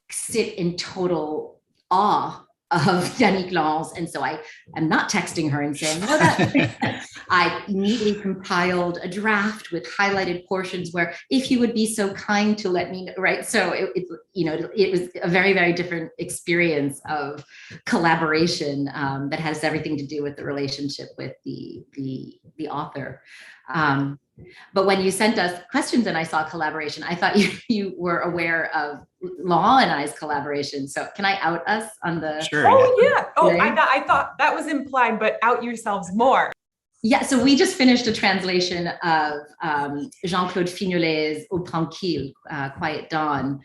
sit in total awe of Yannick Lance. And so I am not texting her and saying, well, that I neatly compiled a draft with highlighted portions where, if you would be so kind to let me know, right? So it was a very, very different experience of collaboration that has everything to do with the relationship with the author. But when you sent us questions and I saw collaboration, I thought you were aware of Laurent and I's collaboration. So can I out us on the? Sure. Oh yeah. Oh, Right? I thought that was implied, but out yourselves more. Yeah, so we just finished a translation of Jean-Claude Fignolet's Au Tranquille, Quiet Dawn.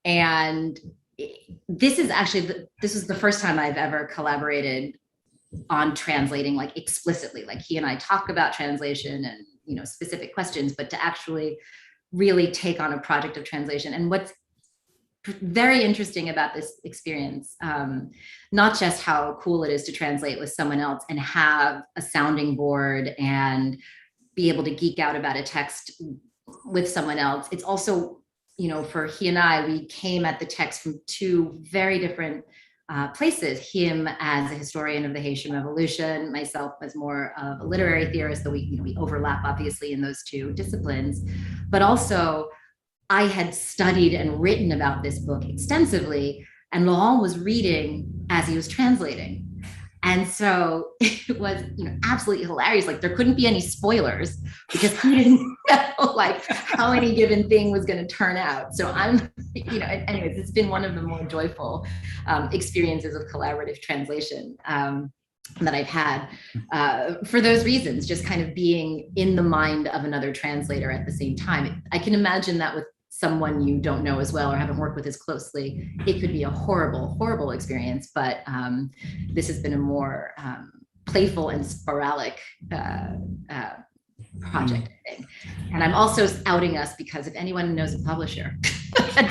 And this is actually, this is the first time I've ever collaborated on translating, explicitly. He and I talk about translation and, specific questions, but to actually really take on a project of translation. And what's very interesting about this experience, not just how cool it is to translate with someone else and have a sounding board and be able to geek out about a text with someone else. It's also, for he and I, we came at the text from two very different places. Him as a historian of the Haitian Revolution, myself as more of a literary theorist, though we overlap obviously in those two disciplines, but also I had studied and written about this book extensively, and Laurent was reading as he was translating. And so it was, absolutely hilarious. There couldn't be any spoilers because he didn't know how any given thing was going to turn out. So I'm, anyways, it's been one of the more joyful experiences of collaborative translation that I've had for those reasons, just kind of being in the mind of another translator at the same time. I can imagine that with someone you don't know as well or haven't worked with as closely, it could be a horrible, horrible experience. But this has been a more playful and sporadic project, I think. And I'm also outing us because if anyone knows a publisher,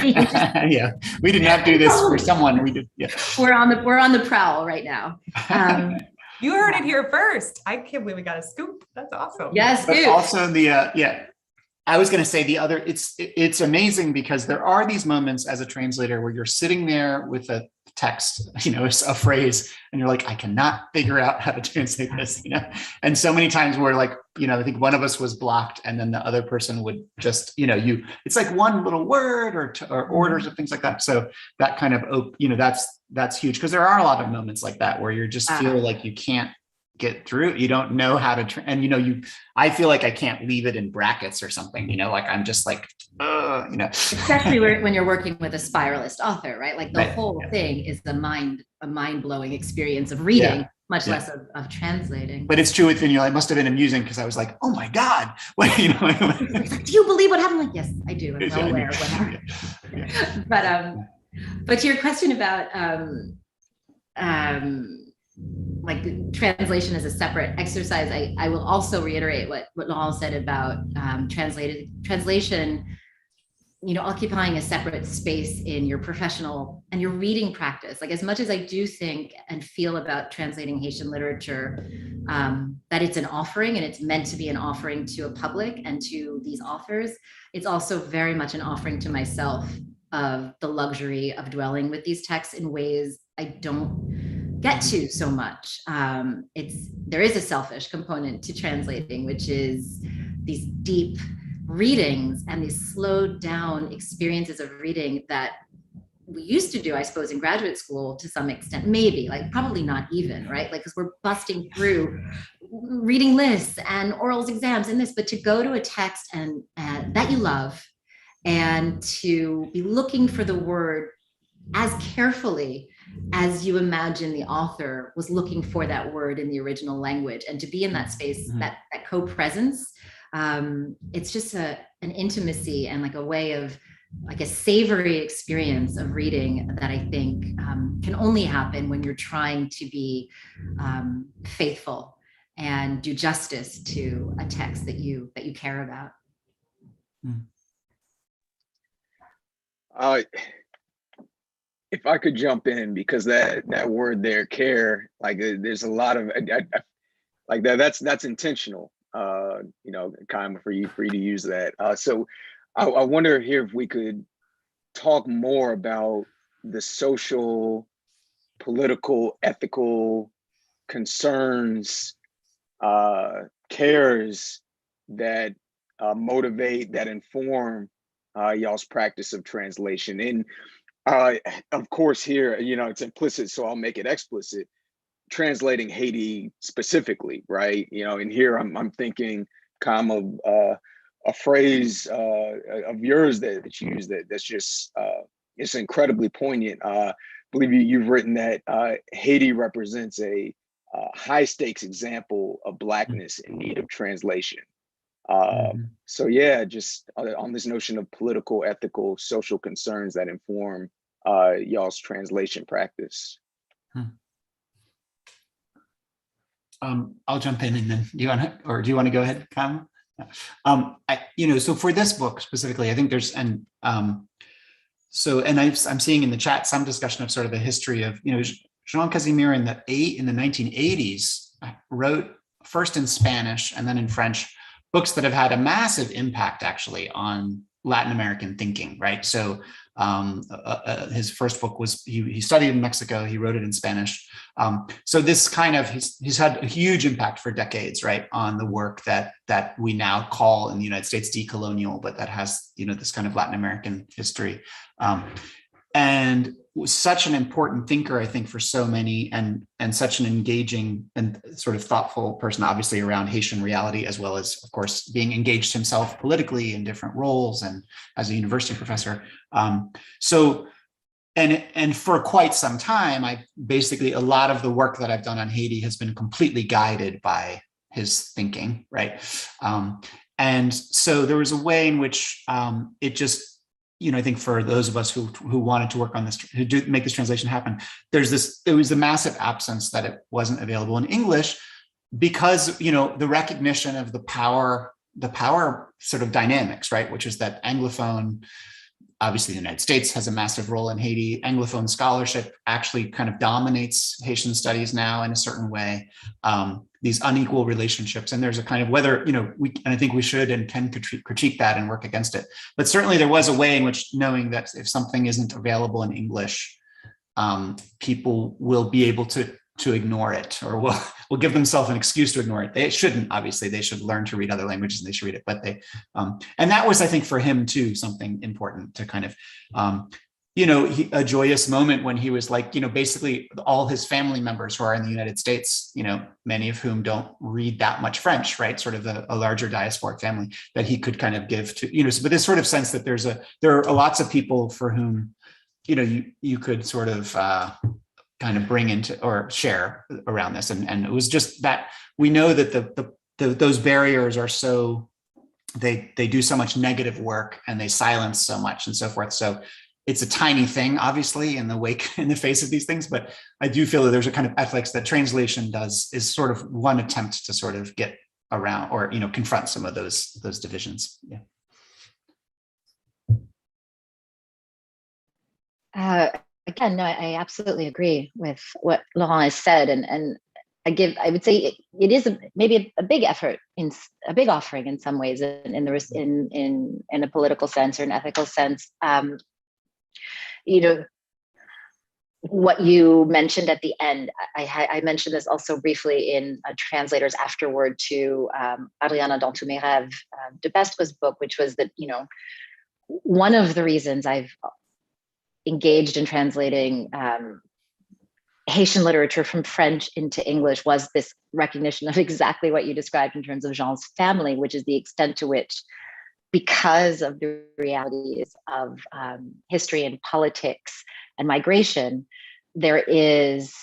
yeah, we did not do this for someone. We did. Yeah, we're on the prowl right now. You heard it here first. I can't believe we got a scoop. That's awesome. Yes, but also the I was going to say the other, it's amazing because there are these moments as a translator where you're sitting there with a text, a phrase, and you're like, I cannot figure out how to translate this, and so many times we're like, I think one of us was blocked and then the other person would just, it's like one little word or orders or things like that. So that kind of, that's huge because there are a lot of moments like that where you just feel like you can't get through, you don't know how to, and I feel like I can't leave it in brackets or something, I'm just like, especially when you're working with a spiralist author, right? The whole thing is a mind-blowing experience of reading, much less of translating. But it's true with Vignola. It must have been amusing because I was like, oh my God. Do you believe what happened? Like, yes, I do. I'm well aware of what happened. But to your question about translation as a separate exercise, I will also reiterate what Laurent said about translation occupying a separate space in your professional and your reading practice. Like, as much as I do think and feel about translating Haitian literature, that it's an offering and it's meant to be an offering to a public and to these authors, it's also very much an offering to myself of the luxury of dwelling with these texts in ways I don't get to so much. There is a selfish component to translating, which is these deep readings and these slowed down experiences of reading that we used to do, I suppose, in graduate school to some extent, maybe, like probably not even, right? Like, because we're busting through reading lists and orals exams and this, but to go to a text and that you love and to be looking for the word as carefully as you imagine the author was looking for that word in the original language, and to be in that space, that co-presence, it's just an intimacy and like a way of, like, a savory experience of reading that I think can only happen when you're trying to be faithful and do justice to a text that you care about. If I could jump in, because that word there, care, like there's a lot of like that's intentional. Kaiama, for you to use that. So I wonder here if we could talk more about the social, political, ethical concerns, cares that motivate, that inform y'all's practice of translation. And of course, here, it's implicit, so I'll make it explicit. Translating Haiti specifically, right? And here I'm thinking, of a phrase of yours that you use that's just it's incredibly poignant. I believe you've written that Haiti represents a high stakes example of Blackness in need of translation. So yeah, just on this notion of political, ethical, social concerns that inform y'all's translation practice. I'll jump in, and then do you want to go ahead, Kaiama? So for this book specifically, I think there's I'm seeing in the chat some discussion of sort of the history of Jean Casimir in the 1980s wrote first in Spanish and then in French books that have had a massive impact actually on Latin American thinking, right? So his first book was, he studied in Mexico, he wrote it in Spanish. So this kind of, he's had a huge impact for decades, right, on the work that we now call in the United States decolonial, but that has, this kind of Latin American history. And was such an important thinker, I think, for so many, and such an engaging and sort of thoughtful person, obviously, around Haitian reality, as well as, of course, being engaged himself politically in different roles and as a university professor. And for quite some time, a lot of the work that I've done on Haiti has been completely guided by his thinking, right? And so there was a way in which it just, I think for those of us who wanted to work on this, who do make this translation happen, it was a massive absence that it wasn't available in English because, the recognition of the power sort of dynamics, right? Which is that Anglophone, obviously the United States has a massive role in Haiti. Anglophone scholarship actually kind of dominates Haitian studies now in a certain way. These unequal relationships, and there's a kind of whether, and I think we should and can critique that and work against it. But certainly there was a way in which knowing that if something isn't available in English, people will be able to ignore it, or will give themselves an excuse to ignore it. They shouldn't, obviously, they should learn to read other languages and they should read it, but and that was, I think, for him too, something important to kind of, a joyous moment when he was like, basically all his family members who are in the United States, many of whom don't read that much French, right? Sort of a larger diasporic family that he could kind of give to, but this sort of sense that there are lots of people for whom, you could sort of kind of bring into or share around this. And it was just that we know that those barriers are so, they do so much negative work and they silence so much and so forth. So it's a tiny thing, obviously, in the face of these things, but I do feel that there's a kind of ethics that translation is sort of one attempt to sort of get around or, confront some of those divisions. Yeah. Again, no, I absolutely agree with what Laurent has said, and I would say it is maybe a big effort a big offering in some ways in a political sense or an ethical sense. You know, what you mentioned at the end, I mentioned this also briefly in a translator's afterword to Adriana dans tous mes rêves, Dubois' book, which was that, one of the reasons I've engaged in translating Haitian literature from French into English was this recognition of exactly what you described in terms of Jean's family, which is the extent to which, because of the realities of history and politics and migration, there is,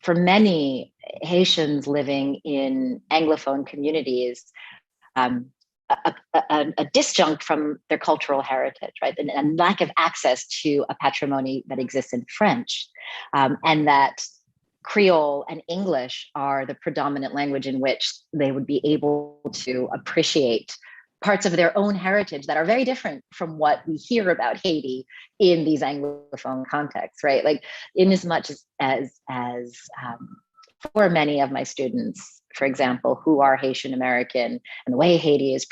for many Haitians living in Anglophone communities, a disjunct from their cultural heritage, right? And lack of access to a patrimony that exists in French, and that Creole and English are the predominant language in which they would be able to appreciate parts of their own heritage that are very different from what we hear about Haiti in these Anglophone contexts, right? Like, in as much as for many of my students, for example, who are Haitian American, and the way Haiti is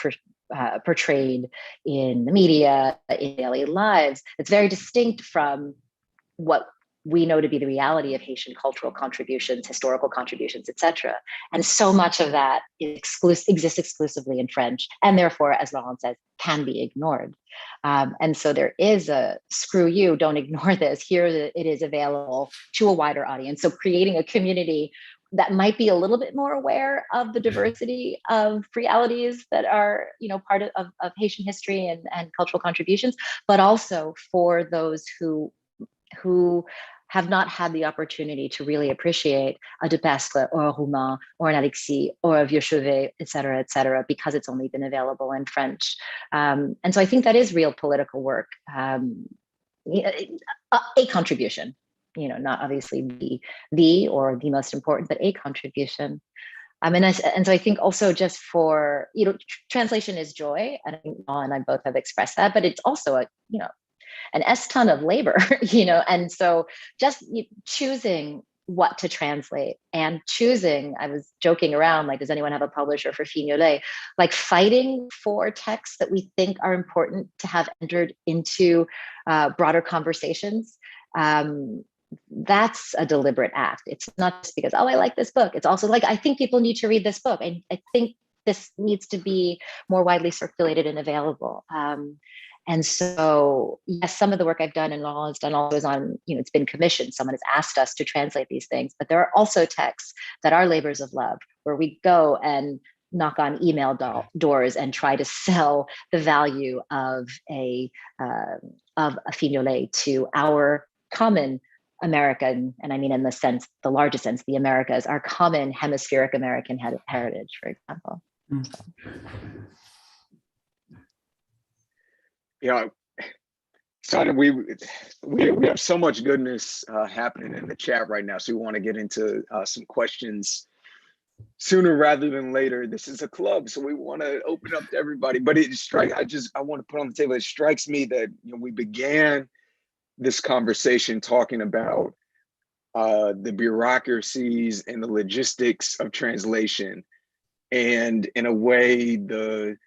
portrayed in the media, in daily lives, it's very distinct from what we know to be the reality of Haitian cultural contributions, historical contributions, etc. And so much of that exists exclusively in French, and therefore, as Laurent says, can be ignored. And so there is a screw you, don't ignore this. Here it is available to a wider audience. So creating a community that might be a little bit more aware of the diversity of realities that are, part of Haitian history and cultural contributions, but also for those who have not had the opportunity to really appreciate a Dupestre or a Roumain or an Alexis or a Vieux-Chauvet, et cetera, because it's only been available in French. And so I think that is real political work, a contribution, not obviously the or the most important, but a contribution. And so I think also just for, translation is joy, and I think Paul and I both have expressed that, but it's also an ton of labor, and so just choosing what to translate and choosing, I was joking around, like, does anyone have a publisher for Fignolet? Like, fighting for texts that we think are important to have entered into broader conversations. That's a deliberate act. It's not just because, I like this book. It's also like, I think people need to read this book. I think this needs to be more widely circulated and available. And so, yes, some of the work I've done and Laurent's done also is on, it's been commissioned. Someone has asked us to translate these things, but there are also texts that are labors of love, where we go and knock on email doors and try to sell the value of a Fignolet to our common American, and I mean in the largest sense, the Americas, our common hemispheric American heritage, for example. So we have so much goodness happening in the chat right now, so we want to get into some questions sooner rather than later. This is a club, so we want to open up to everybody. But I want to put on the table, it strikes me that we began this conversation talking about the bureaucracies and the logistics of translation, and in a way the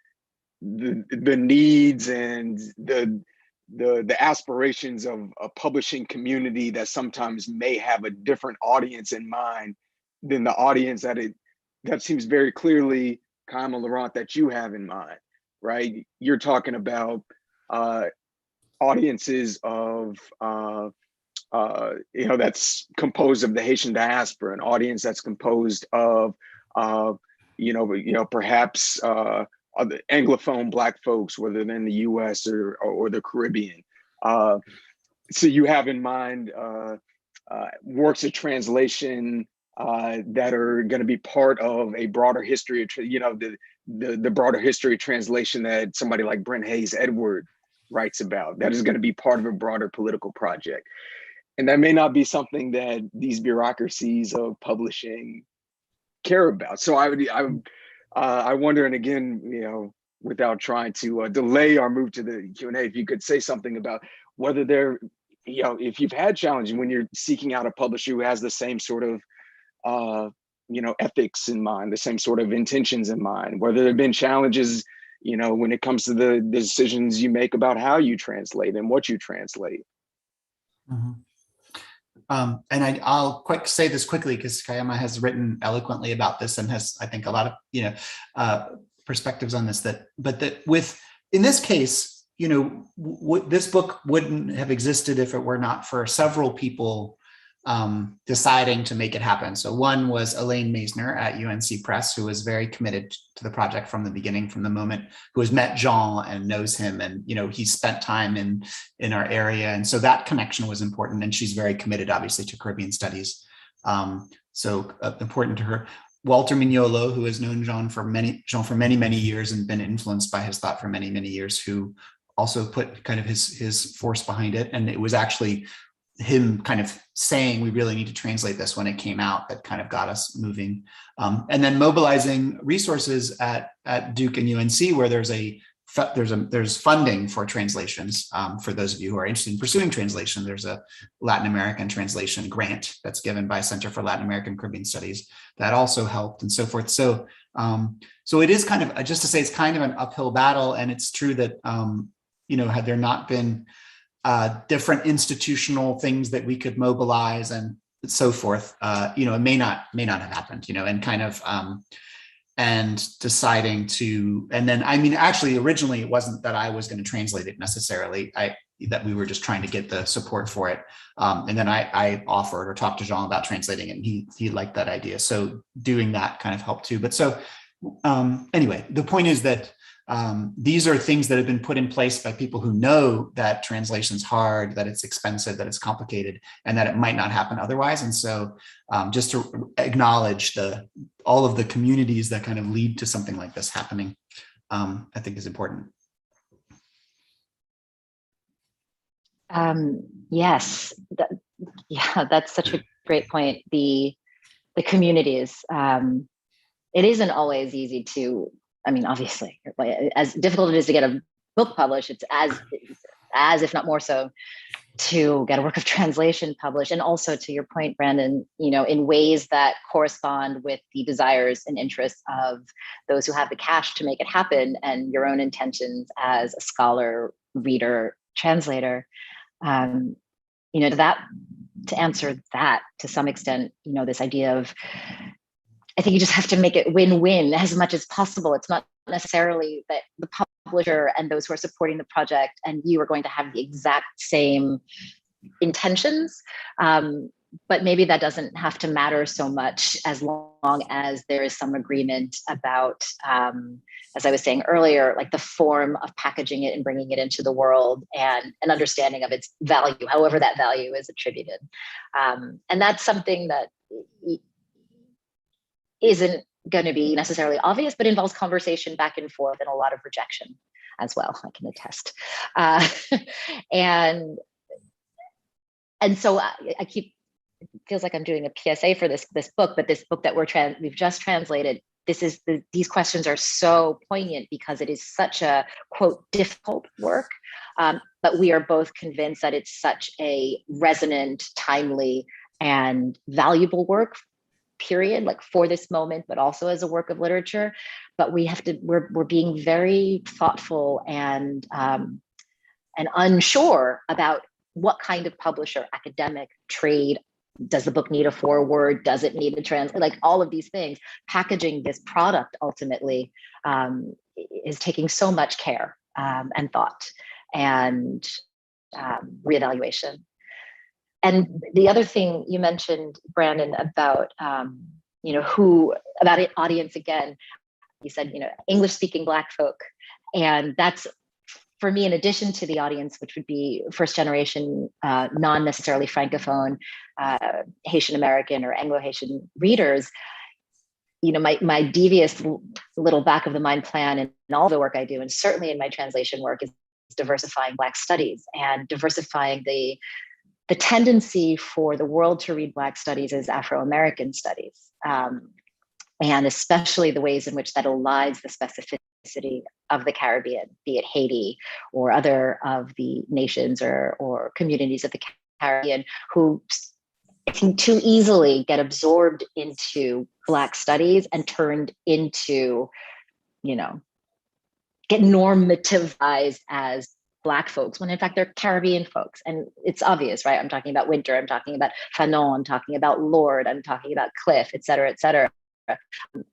needs and the aspirations of a publishing community that sometimes may have a different audience in mind than the audience that seems very clearly, Kaiama, Laurent, that you have in mind, right? You're talking about audiences of that's composed of the Haitian diaspora, an audience that's composed of perhaps the Anglophone Black folks, whether they're in the U.S. or the Caribbean. So you have in mind works of translation that are going to be part of a broader history of, the broader history of translation that somebody like Brent Hayes Edward writes about. That is going to be part of a broader political project. And that may not be something that these bureaucracies of publishing care about. So I wonder, and again, without trying to delay our move to the Q&A, if you could say something about whether there if you've had challenges when you're seeking out a publisher who has the same sort of, ethics in mind, the same sort of intentions in mind, whether there have been challenges, when it comes to the decisions you make about how you translate and what you translate. Mhm. And I'll say this quickly because Kaiama has written eloquently about this and has, I think, a lot of perspectives on this. In this case, this book wouldn't have existed if it were not for several people deciding to make it happen. So one was Elaine Meisner at UNC Press, who was very committed to the project from the beginning, from the moment, who has met Jean and knows him, and he spent time in our area, and so that connection was important. And she's very committed, obviously, to Caribbean studies, so important to her. Walter Mignolo, who has known Jean for many years and been influenced by his thought for many years, who also put kind of his force behind it, and it was actually him kind of saying we really need to translate this when it came out that kind of got us moving. And then mobilizing resources at Duke and UNC, where there's funding for translations. For those of you who are interested in pursuing translation, there's a Latin American translation grant that's given by Center for Latin American Caribbean Studies that also helped, and so forth. So it is kind of, just to say, it's kind of an uphill battle. And it's true that had there not been different institutional things that we could mobilize and so forth, it may not have happened, and kind of, and deciding to, and then, actually, originally it wasn't that I was going to translate it necessarily, that we were just trying to get the support for it. And then I offered or talked to Jean about translating it, and he liked that idea. So doing that kind of helped too. But so anyway, the point is that these are things that have been put in place by people who know that translation's hard, that it's expensive, that it's complicated, and that it might not happen otherwise. And so just to acknowledge all of the communities that kind of lead to something like this happening, I think is important. Yes, that's such a great point. The communities, it isn't always easy to, obviously, as difficult it is to get a book published, it's as if not more so to get a work of translation published. And also, to your point, Brandon, in ways that correspond with the desires and interests of those who have the cash to make it happen, and your own intentions as a scholar, reader, translator. To answer that to some extent, this idea of, I think you just have to make it win-win as much as possible. It's not necessarily that the publisher and those who are supporting the project and you are going to have the exact same intentions, but maybe that doesn't have to matter so much as long as there is some agreement about, as I was saying earlier, like the form of packaging it and bringing it into the world, and an understanding of its value, however that value is attributed. And that's something that isn't going to be necessarily obvious, but involves conversation back and forth and a lot of rejection as well, I can attest. And so it feels like I'm doing a PSA for this book, but this book that we've just translated, these questions are so poignant because it is such a, quote, difficult work, but we are both convinced that it's such a resonant, timely, and valuable work, period, like for this moment, but also as a work of literature. But we're being very thoughtful and unsure about what kind of publisher, academic, trade. Does the book need a foreword? Does it need a translate? Like all of these things, packaging this product ultimately is taking so much care and thought and reevaluation. And the other thing you mentioned, Brandon, about about audience again, you said English-speaking Black folk, and that's, for me, in addition to the audience, which would be first generation, non-necessarily Francophone, Haitian American or Anglo-Haitian readers, my devious little back of the mind plan in all the work I do, and certainly in my translation work, is diversifying Black studies and diversifying the tendency for the world to read Black studies as Afro-American studies, and especially the ways in which that elides the specificity specificity of the Caribbean, be it Haiti or other of the nations or communities of the Caribbean who can too easily get absorbed into Black studies and turned into, get normativized as Black folks, when in fact they're Caribbean folks. And it's obvious, right? I'm talking about Winter, I'm talking about Fanon, I'm talking about Lord, I'm talking about Cliff, et cetera, et cetera.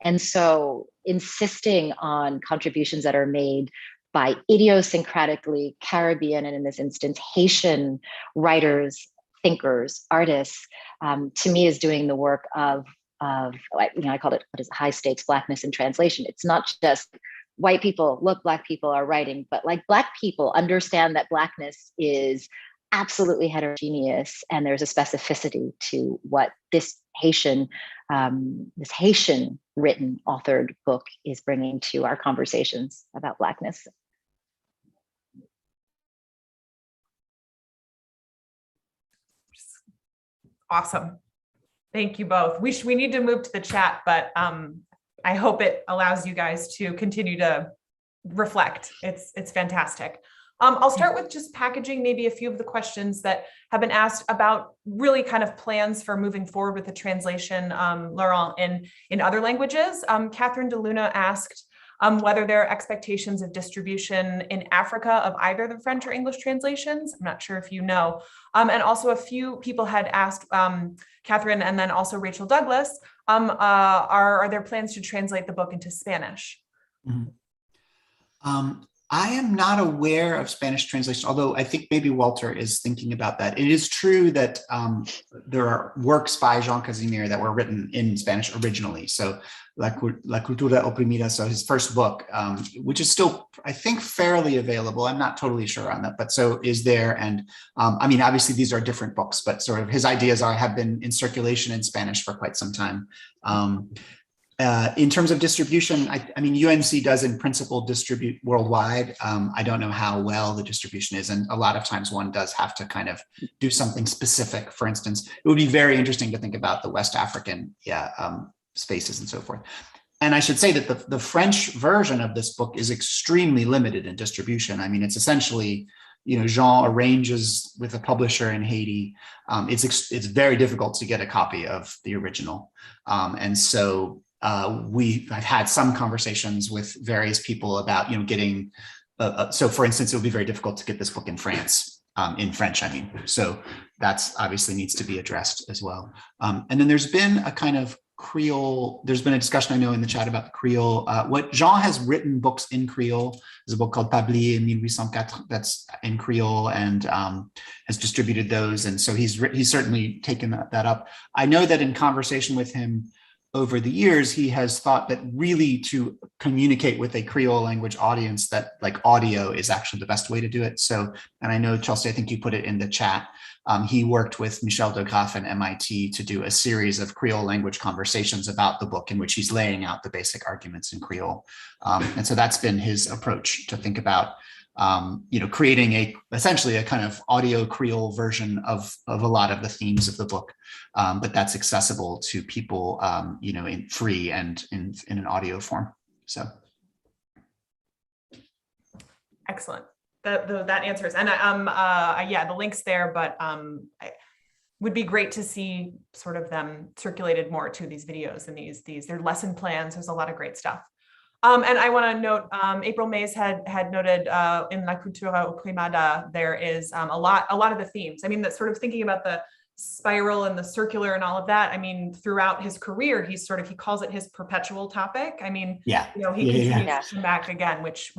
And so insisting on contributions that are made by idiosyncratically Caribbean, and in this instance, Haitian writers, thinkers, artists, to me is doing the work of I called it, what is high stakes Blackness in translation. It's not just white people, look, Black people are writing, but like Black people understand that Blackness is absolutely heterogeneous, and there's a specificity to what this Haitian written, authored book is bringing to our conversations about Blackness. Awesome. Thank you both. We need to move to the chat, but I hope it allows you guys to continue to reflect. It's fantastic. I'll start with just packaging maybe a few of the questions that have been asked about really kind of plans for moving forward with the translation, Laurent, in other languages. Catherine DeLuna asked whether there are expectations of distribution in Africa of either the French or English translations. I'm not sure if you know. And also a few people had asked, Catherine and then also Rachel Douglas, are there plans to translate the book into Spanish? Mm-hmm. I am not aware of Spanish translation, although I think maybe Walter is thinking about that. It is true that there are works by Jean Casimir that were written in Spanish originally. So La Cultura Oprimida, so his first book, which is still, I think, fairly available. I'm not totally sure on that, but so is there. And I mean, obviously these are different books, but sort of his ideas have been in circulation in Spanish for quite some time. In terms of distribution, I mean, UNC does in principle distribute worldwide. I don't know how well the distribution is. And a lot of times one does have to kind of do something specific. For instance, it would be very interesting to think about the West African spaces and so forth. And I should say that the French version of this book is extremely limited in distribution. I mean, it's essentially, Jean arranges with a publisher in Haiti. It's very difficult to get a copy of the original. And so I've had some conversations with various people about, getting, so for instance, it would be very difficult to get this book in France, in French, I mean. So that's obviously needs to be addressed as well. And then there's been a kind of Creole, there's been a discussion I know in the chat about the Creole. What Jean has written books in Creole. There's a book called Pabli in 1804 that's in Creole and has distributed those. And so he's certainly taken that up. I know that in conversation with him, over the years, he has thought that really to communicate with a Creole language audience, that like audio is actually the best way to do it. So, and I know, Chelsea, I think you put it in the chat. He worked with Michel de Graaf and MIT to do a series of Creole language conversations about the book in which he's laying out the basic arguments in Creole. And so that's been his approach to think about creating essentially a kind of audio Creole version of a lot of the themes of the book, but that's accessible to people, in free and in an audio form. So, excellent. That answers, and the links there, but it would be great to see sort of them circulated more to these videos and these their lesson plans. There's a lot of great stuff. And I want to note, April Mays had noted in La Cultura Oprimada, there is a lot of the themes. I mean, that sort of thinking about the spiral and the circular and all of that. I mean, throughout his career, he calls it his perpetual topic. I mean, he continues to come back again, which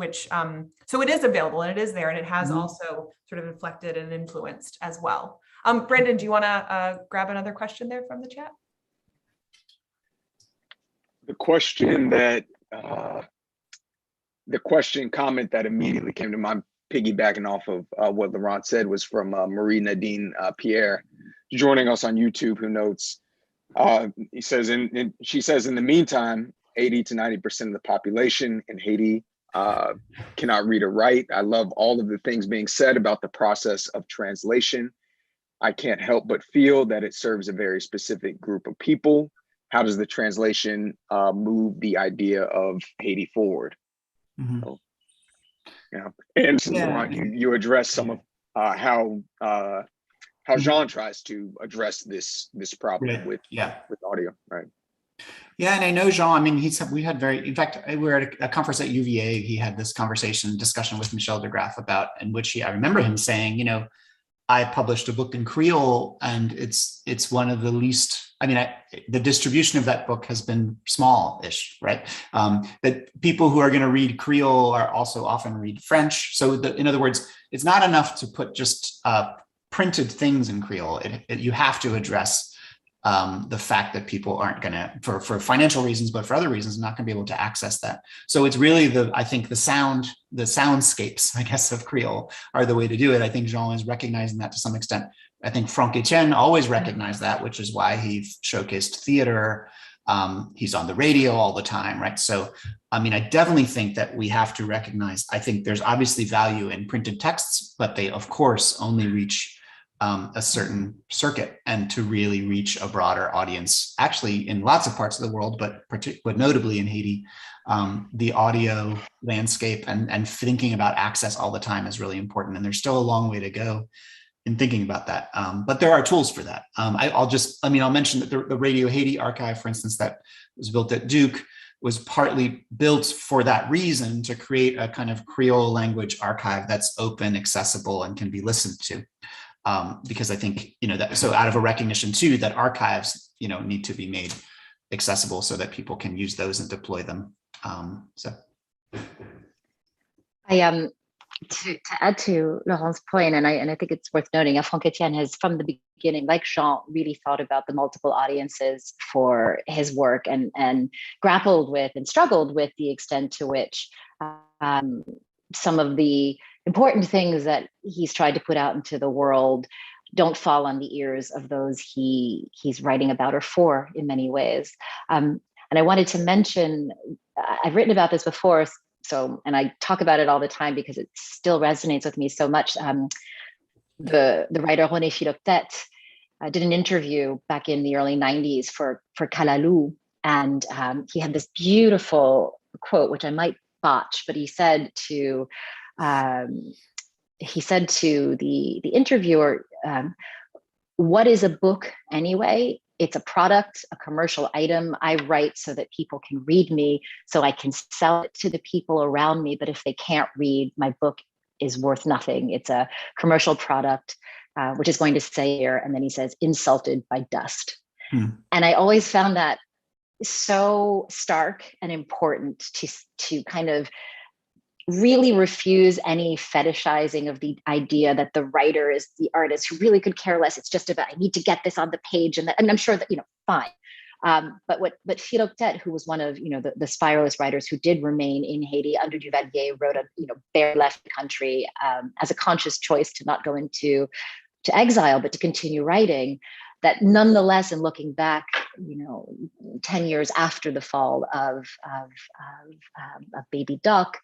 so it is available and it is there, and it has also sort of inflected and influenced as well. Brendan, do you want to grab another question there from the chat? The comment that immediately came to mind, piggybacking off of what Laurent said, was from Marie Nadine Pierre, joining us on YouTube, who notes, she says, in the meantime, 80 to 90% of the population in Haiti cannot read or write. I love all of the things being said about the process of translation. I can't help but feel that it serves a very specific group of people. How does the translation move the idea of Haiti forward? Mhm. So, yeah. And Yeah. Laurent, you addressed some of how Jean tries to address this problem Right. with Yeah. audio, right? Yeah, and I know Jean. I mean, we had in fact, we were at a conference at UVA. He had this discussion with Michel de Graaf about, in which I remember him saying, I published a book in Creole, and it's one of the least. I mean, the distribution of that book has been small-ish, right? That people who are going to read Creole are also often read French. So, in other words, it's not enough to put just printed things in Creole. You have to address the fact that people aren't going to, for financial reasons, but for other reasons, not going to be able to access that. So it's really I think the soundscapes, I guess, of Creole are the way to do it. I think Jean is recognizing that to some extent. I think Franck Etienne always recognized that, which is why he showcased theater. He's on the radio all the time, right? So, I mean, I definitely think that we have to recognize, I think there's obviously value in printed texts, but they, of course, only reach a certain circuit, and to really reach a broader audience, actually in lots of parts of the world, but notably in Haiti, the audio landscape and thinking about access all the time is really important. And there's still a long way to go in thinking about that. But there are tools for that. I'll mention that the Radio Haiti archive, for instance, that was built at Duke, was partly built for that reason, to create a kind of Creole language archive that's open, accessible, and can be listened to. Because I think, so out of a recognition too, that archives, need to be made accessible so that people can use those and deploy them. To add to Laurent's point, and I think it's worth noting, Franck Etienne has, from the beginning, like Jean, really thought about the multiple audiences for his work, and grappled with and struggled with the extent to which some of the important things that he's tried to put out into the world don't fall on the ears of those he's writing about or for, in many ways. And I wanted to mention, I've written about this before, and I talk about it all the time because it still resonates with me so much. The writer René Philoctete did an interview back in the early 90s for Kalalou, and he had this beautiful quote, which I might botch, but he said to the interviewer, what is a book anyway? It's a product, a commercial item. I write so that people can read me, so I can sell it to the people around me. But if they can't read, my book is worth nothing. It's a commercial product, which is going to say here. And then he says, insulted by dust. And I always found that so stark and important to kind of really refuse any fetishizing of the idea that the writer is the artist, who really could care less. It's just about, I need to get this on the page. And I'm sure that, fine. But Philoctete, who was one of, the spiralist writers who did remain in Haiti under Duvalier, wrote Bear left the country as a conscious choice to not go into exile, but to continue writing. That nonetheless, in looking back, 10 years after the fall of Baby Duck,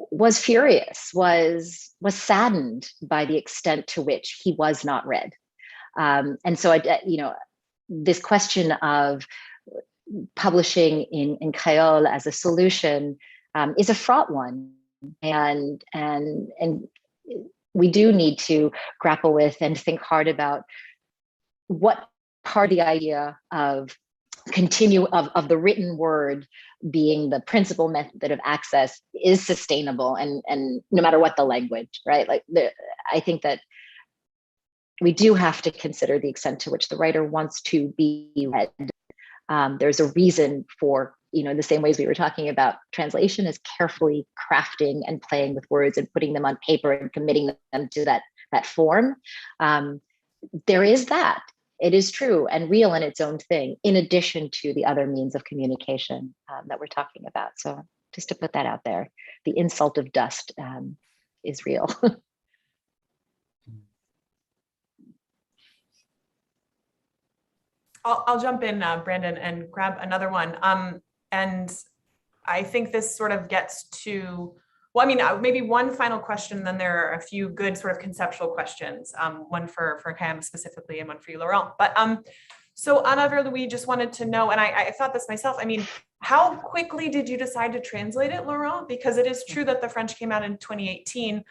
was furious, was saddened by the extent to which he was not read. And so, this question of publishing in Creole as a solution is a fraught one, and we do need to grapple with and think hard about what part of the idea of of the written word being the principal method of access is sustainable, and no matter what the language, right? I think that we do have to consider the extent to which the writer wants to be read. There's a reason for, the same ways we were talking about translation is carefully crafting and playing with words and putting them on paper and committing them to that form. There is that. It is true and real in its own thing, in addition to the other means of communication that we're talking about. So just to put that out there, the insult of dust is real. I'll jump in, Brandon, and grab another one. And I think this sort of gets to, maybe one final question, then there are a few good sort of conceptual questions, one for Kaiama specifically and one for you, Laurent. But so Anna Verlouis just wanted to know, and I thought this myself, How quickly did you decide to translate it, Laurent? Because it is true that the French came out in 2018.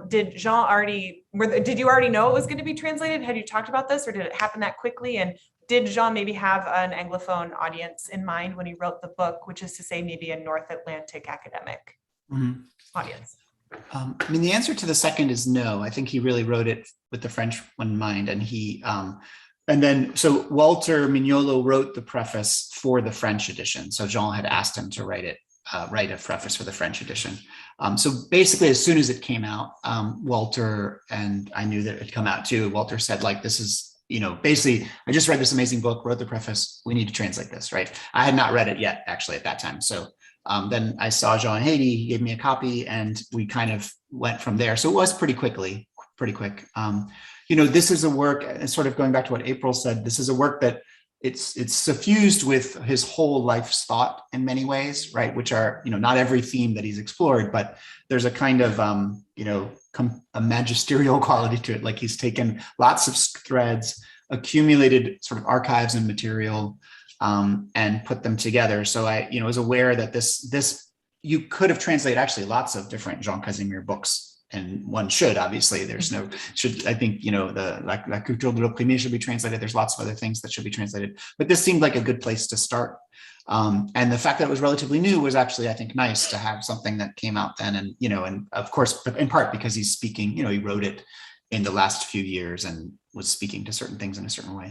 Did did you already know it was going to be translated? Had you talked about this, or did it happen that quickly? And did Jean maybe have an Anglophone audience in mind when he wrote the book, which is to say maybe a North Atlantic academic audience? I mean, the answer to the second is no. I think he really wrote it with the French one in mind, and so Walter Mignolo wrote the preface for the French edition. So Jean had asked him to write a preface for the French edition. So basically, as soon as it came out, Walter, and I knew that it had come out too, Walter said, like, this is, basically, I just read this amazing book, wrote the preface, we need to translate this, right? I had not read it yet, actually, at that time. So then I saw Jean in Haiti, he gave me a copy, and we kind of went from there. So it was pretty quick. This is a work, and sort of going back to what April said, this is a work that it's suffused with his whole life's thought in many ways, right? Which are, not every theme that he's explored, but there's a kind of, a magisterial quality to it. Like, he's taken lots of threads, accumulated sort of archives and material, and put them together. So I, was aware that this you could have translated actually lots of different Jean Casimir books. And one should, obviously, I think, the La Culture de l'Opprimé should be translated. There's lots of other things that should be translated, but this seemed like a good place to start. And the fact that it was relatively new was actually, I think, nice to have something that came out then. And, and of course, in part because he's speaking, he wrote it in the last few years and was speaking to certain things in a certain way.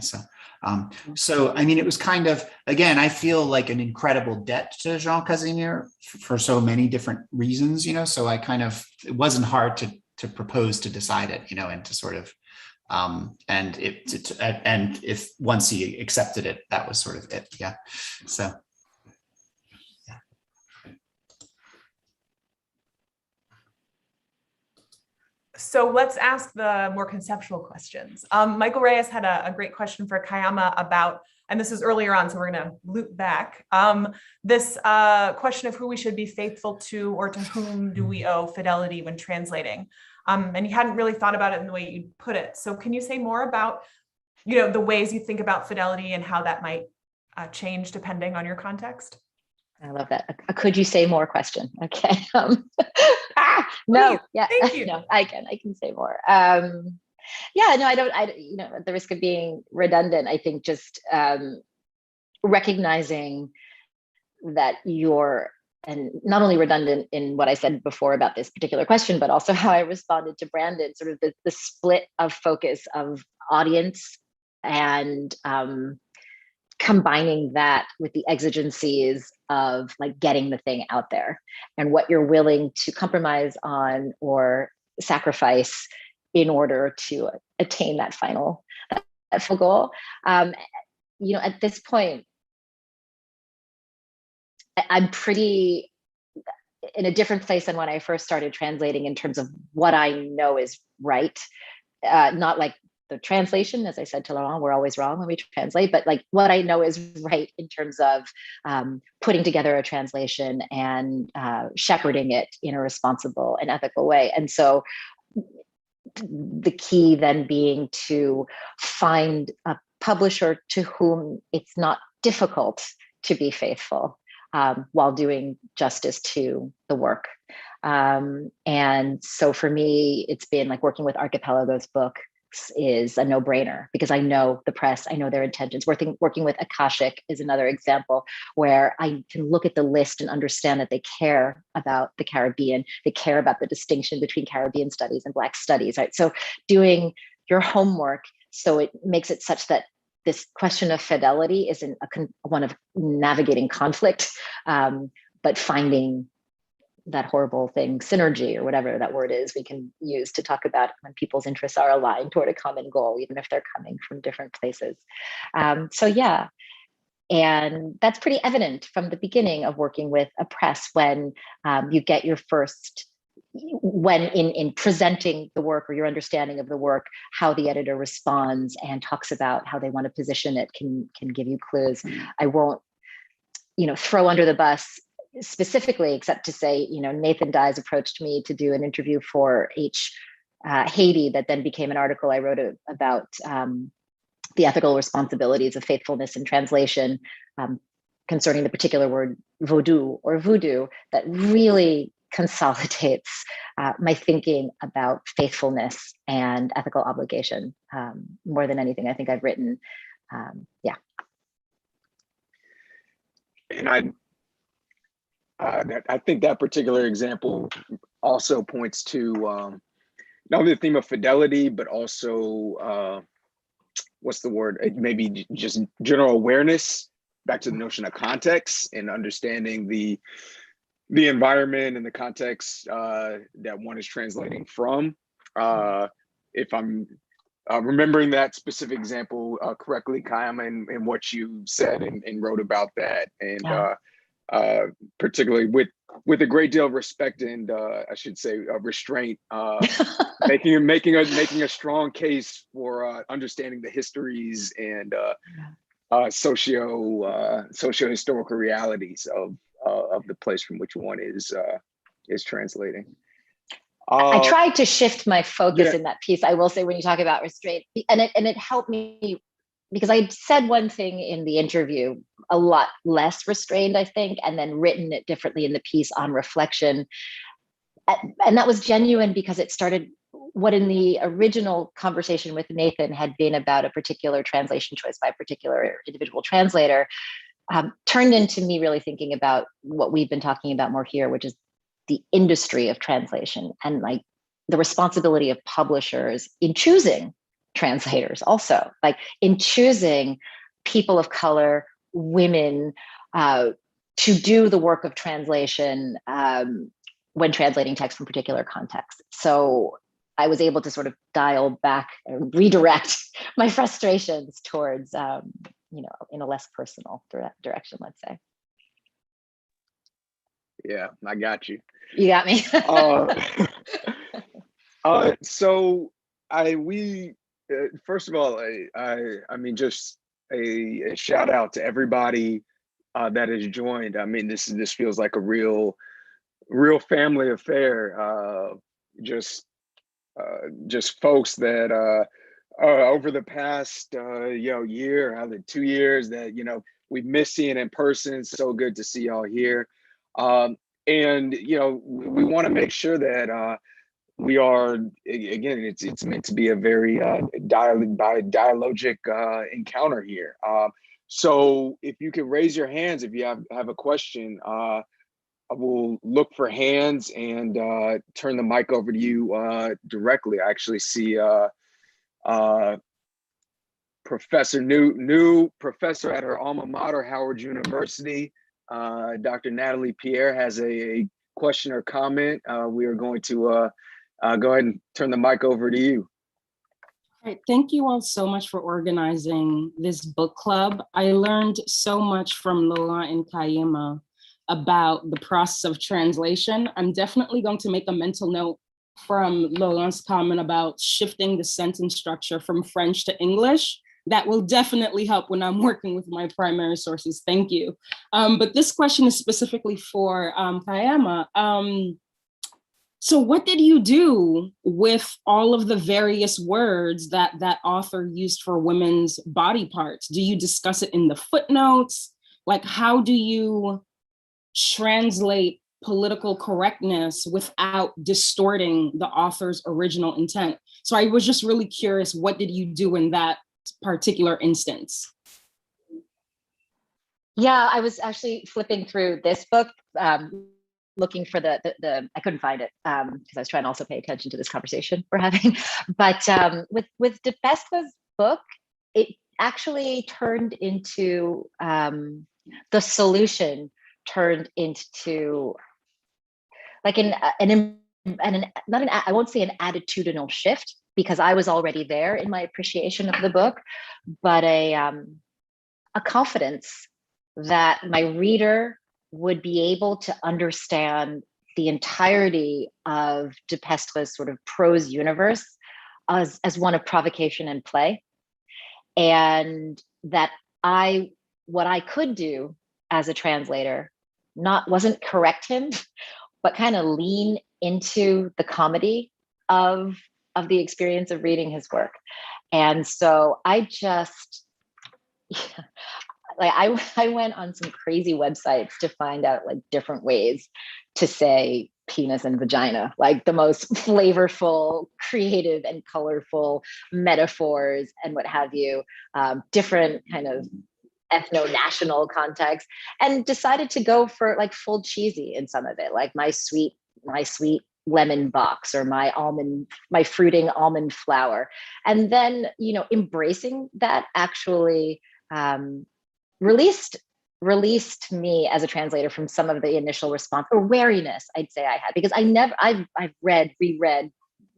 So, I mean, it was kind of, again, I feel like an incredible debt to Jean Casimir for so many different reasons, so it wasn't hard to propose to decide it, and to sort of, and if once he accepted it, that was sort of it. Yeah. So. So let's ask the more conceptual questions. Michael Reyes had a great question for Kaiama about, and this is earlier on, so we're going to loop back, this question of who we should be faithful to, or to whom do we owe fidelity when translating. And you hadn't really thought about it in the way you put it. So can you say more about, the ways you think about fidelity and how that might change depending on your contect? I love that. Could you say more question? Okay. No, Please, yeah, thank you. No, I can say more. Yeah, no, at the risk of being redundant, I think just recognizing that and not only redundant in what I said before about this particular question, but also how I responded to Brandon, sort of the split of focus of audience and combining that with the exigencies of like getting the thing out there and what you're willing to compromise on or sacrifice in order to attain that final goal. At this point, I'm pretty in a different place than when I first started translating in terms of what I know is right. Not like the translation, as I said to Laurent, we're always wrong when we translate, but like what I know is right in terms of putting together a translation and shepherding it in a responsible and ethical way. And so the key then being to find a publisher to whom it's not difficult to be faithful while doing justice to the work. And so for me, it's been like working with Archipelago's book is a no-brainer because I know the press, I know their intentions. Working with Akashic is another example where I can look at the list and understand that they care about the Caribbean. They care about the distinction between Caribbean studies and Black studies, right? So doing your homework, so it makes it such that this question of fidelity isn't one of navigating conflict, but finding that horrible thing, synergy, or whatever that word is we can use to talk about when people's interests are aligned toward a common goal, even if they're coming from different places. So yeah, and that's pretty evident from the beginning of working with a press when you get your first, when in presenting the work or your understanding of the work, how the editor responds and talks about how they want to position it can give you clues. I won't, throw under the bus specifically, except to say, Nathan Dyes approached me to do an interview for Haiti that then became an article I wrote about the ethical responsibilities of faithfulness in translation. concerning the particular word vaudou or voodoo that really consolidates my thinking about faithfulness and ethical obligation more than anything I think I've written. Yeah. And I think that particular example also points to not only the theme of fidelity, but also what's the word? Maybe just general awareness. Back to the notion of context and understanding the environment and the context that one is translating from. If I'm remembering that specific example correctly, Kaiama, and what you said and wrote about that, and particularly with a great deal of respect and I should say restraint, making a strong case for understanding the histories and socio-historical realities of the place from which one is translating. I tried to shift my focus in that piece. I will say, when you talk about restraint, and it helped me because I said one thing in the interview, a lot less restrained, I think, and then written it differently in the piece on reflection. And that was genuine because it started what in the original conversation with Nathan had been about a particular translation choice by a particular individual translator, turned into me really thinking about what we've been talking about more here, which is the industry of translation and like the responsibility of publishers in choosing translators, also like in choosing people of color, women, to do the work of translation when translating text from particular contexts. So I was able to sort of dial back and redirect my frustrations towards, in a less personal direction, let's say. Yeah, I got you. You got me. So first of all, I mean, just a shout out to everybody that has joined. I mean, this feels like a real family affair. Just folks that over the past year, 2 years that we've missed seeing in person. So good to see y'all here. And we want to make sure that we are, again, it's meant to be a very dialogic encounter here. So if you could raise your hands if you have a question, I will look for hands and turn the mic over to you directly. I actually see Professor new professor at her alma mater, Howard University. Dr. Natalie Pierre has a question or comment. We are going to go ahead and turn the mic over to you. All right, thank you all so much for organizing this book club. I learned so much from Laurent and Kaiama about the process of translation. I'm definitely going to make a mental note from Laurent's comment about shifting the sentence structure from French to English. That will definitely help when I'm working with my primary sources. Thank you. But this question is specifically for Kaiama. So what did you do with all of the various words that author used for women's body parts? Do you discuss it in the footnotes? Like, how do you translate political correctness without distorting the author's original intent? So I was just really curious, what did you do in that particular instance? Yeah, I was actually flipping through this book, looking for the I couldn't find it because I was trying to also pay attention to this conversation we're having. But with Dubois' book, it actually turned into the solution turned into like I won't say an attitudinal shift, because I was already there in my appreciation of the book, but a confidence that my reader would be able to understand the entirety of Dubois' sort of prose universe as one of provocation and play. And that what I could do as a translator wasn't correct him, but kind of lean into the comedy of the experience of reading his work. And so I just, like I went on some crazy websites to find out like different ways to say penis and vagina, like the most flavorful, creative, and colorful metaphors and what have you, different kind of ethno-national context, and decided to go for like full cheesy in some of it, like my sweet lemon box, or my fruiting almond flour. And then, you know, embracing that actually released me as a translator from some of the initial response or wariness I'd say I had, because I've read, reread,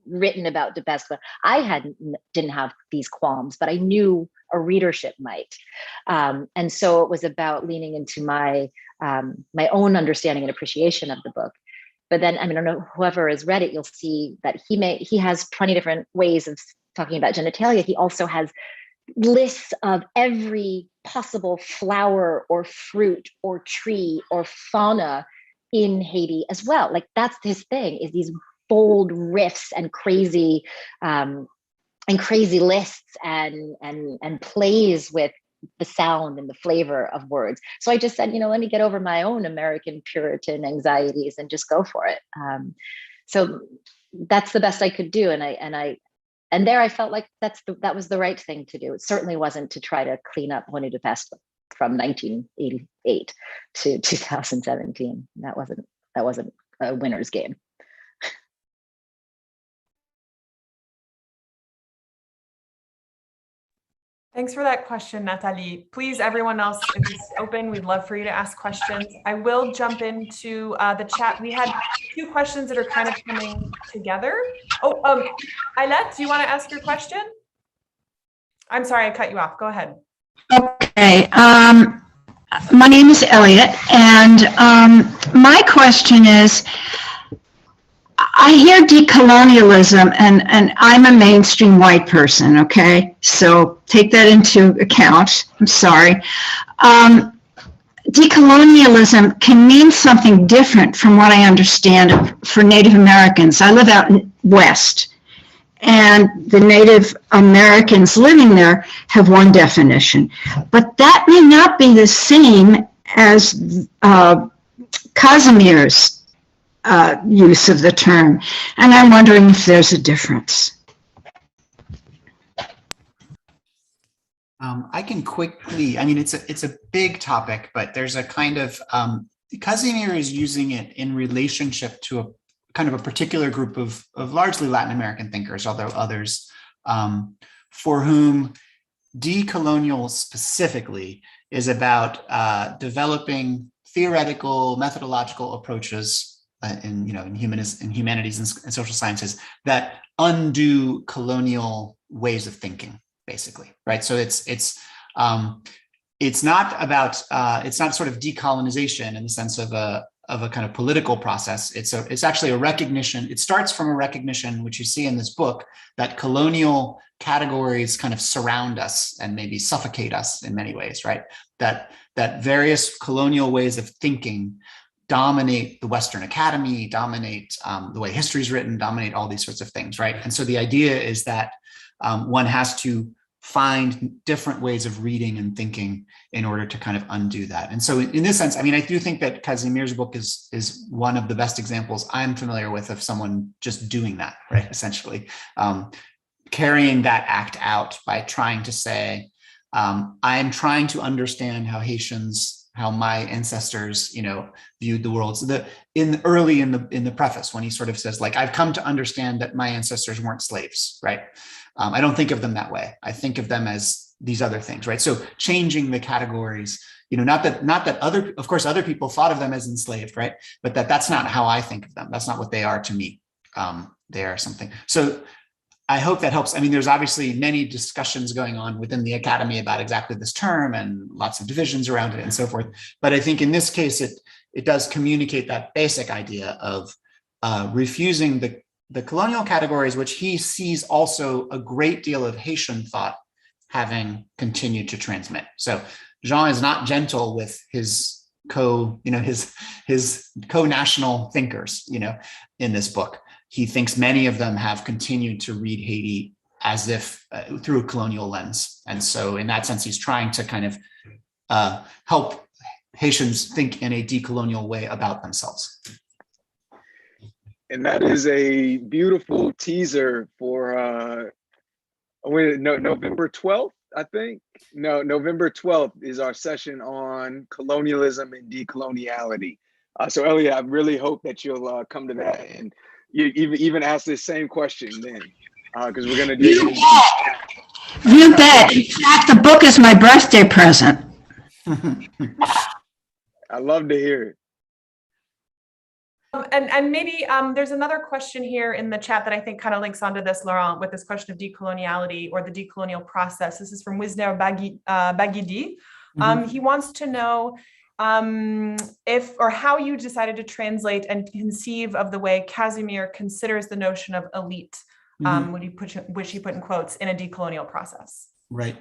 written about Dubois, but I didn't have these qualms, but I knew a readership might. And so it was about leaning into my own understanding and appreciation of the book. But then, I mean, I don't know, whoever has read it, you'll see that he has 20 different ways of talking about genitalia. He also has lists of every possible flower or fruit or tree or fauna in Haiti as well. Like that's his thing, is these bold riffs and crazy lists and plays with the sound and the flavor of words. So I just said, you know, let me get over my own American Puritan anxieties and just go for it. So that's the best I could do. And there I felt like that was the right thing to do. It certainly wasn't to try to clean up René Dubois from 1988 to 2017. That wasn't a winner's game. Thanks for that question, Nathalie. Please, everyone else, if it's open, we'd love for you to ask questions. I will jump into the chat. We had 2 questions that are kind of coming together. Oh, Ailette, do you want to ask your question? I'm sorry, I cut you off. Go ahead. Okay. My name is Elliot, and my question is, I hear decolonialism, and I'm a mainstream white person, okay? So take that into account. I'm sorry. Decolonialism can mean something different from what I understand for Native Americans. I live out in West, and the Native Americans living there have one definition. But that may not be the same as Casimir's use of the term, and I'm wondering if there's a difference. I can quickly, I mean, it's a big topic, but there's a kind of, Casimir is using it in relationship to a kind of a particular group of largely Latin American thinkers, although others, for whom decolonial specifically is about developing theoretical, methodological approaches in humanities and social sciences that undo colonial ways of thinking, basically, right? So it's not about it's not sort of decolonization in the sense of a kind of political process. It's actually a recognition. It starts from a recognition, which you see in this book, that colonial categories kind of surround us and maybe suffocate us in many ways, right? That various colonial ways of thinking dominate the Western academy, dominate the way history is written, dominate all these sorts of things, right? And so the idea is that one has to find different ways of reading and thinking in order to kind of undo that. And so in this sense, I mean, I do think that Casimir's book is one of the best examples I'm familiar with of someone just doing that, right? Essentially, carrying that act out by trying to say, I'm trying to understand how my ancestors, viewed the world. So in the preface, when he sort of says, like, I've come to understand that my ancestors weren't slaves, right? I don't think of them that way. I think of them as these other things, right? So changing the categories, not that other people thought of them as enslaved, right? But that's not how I think of them. That's not what they are to me. They are something. So I hope that helps. I mean, there's obviously many discussions going on within the academy about exactly this term and lots of divisions around it and so forth. But I think in this case, it does communicate that basic idea of refusing the colonial categories, which he sees also a great deal of Haitian thought having continued to transmit. So Jean is not gentle with his his co-national thinkers, in this book. He thinks many of them have continued to read Haiti as if through a colonial lens. And so in that sense, he's trying to kind of help Haitians think in a decolonial way about themselves. And that is a beautiful teaser for November 12th, I think. No, November 12th is our session on colonialism and decoloniality. So Elliot, I really hope that you'll come to that and you even ask this same question then, because we're gonna do. You bet. In fact, the book is my birthday present. I love to hear it. And maybe there's another question here in the chat that I think kind of links onto this, Laurent, with this question of decoloniality or the decolonial process. This is from Wisner Bagidi. He wants to know if or how you decided to translate and conceive of the way Casimir considers the notion of elite, which he put in quotes, in a decolonial process. Right.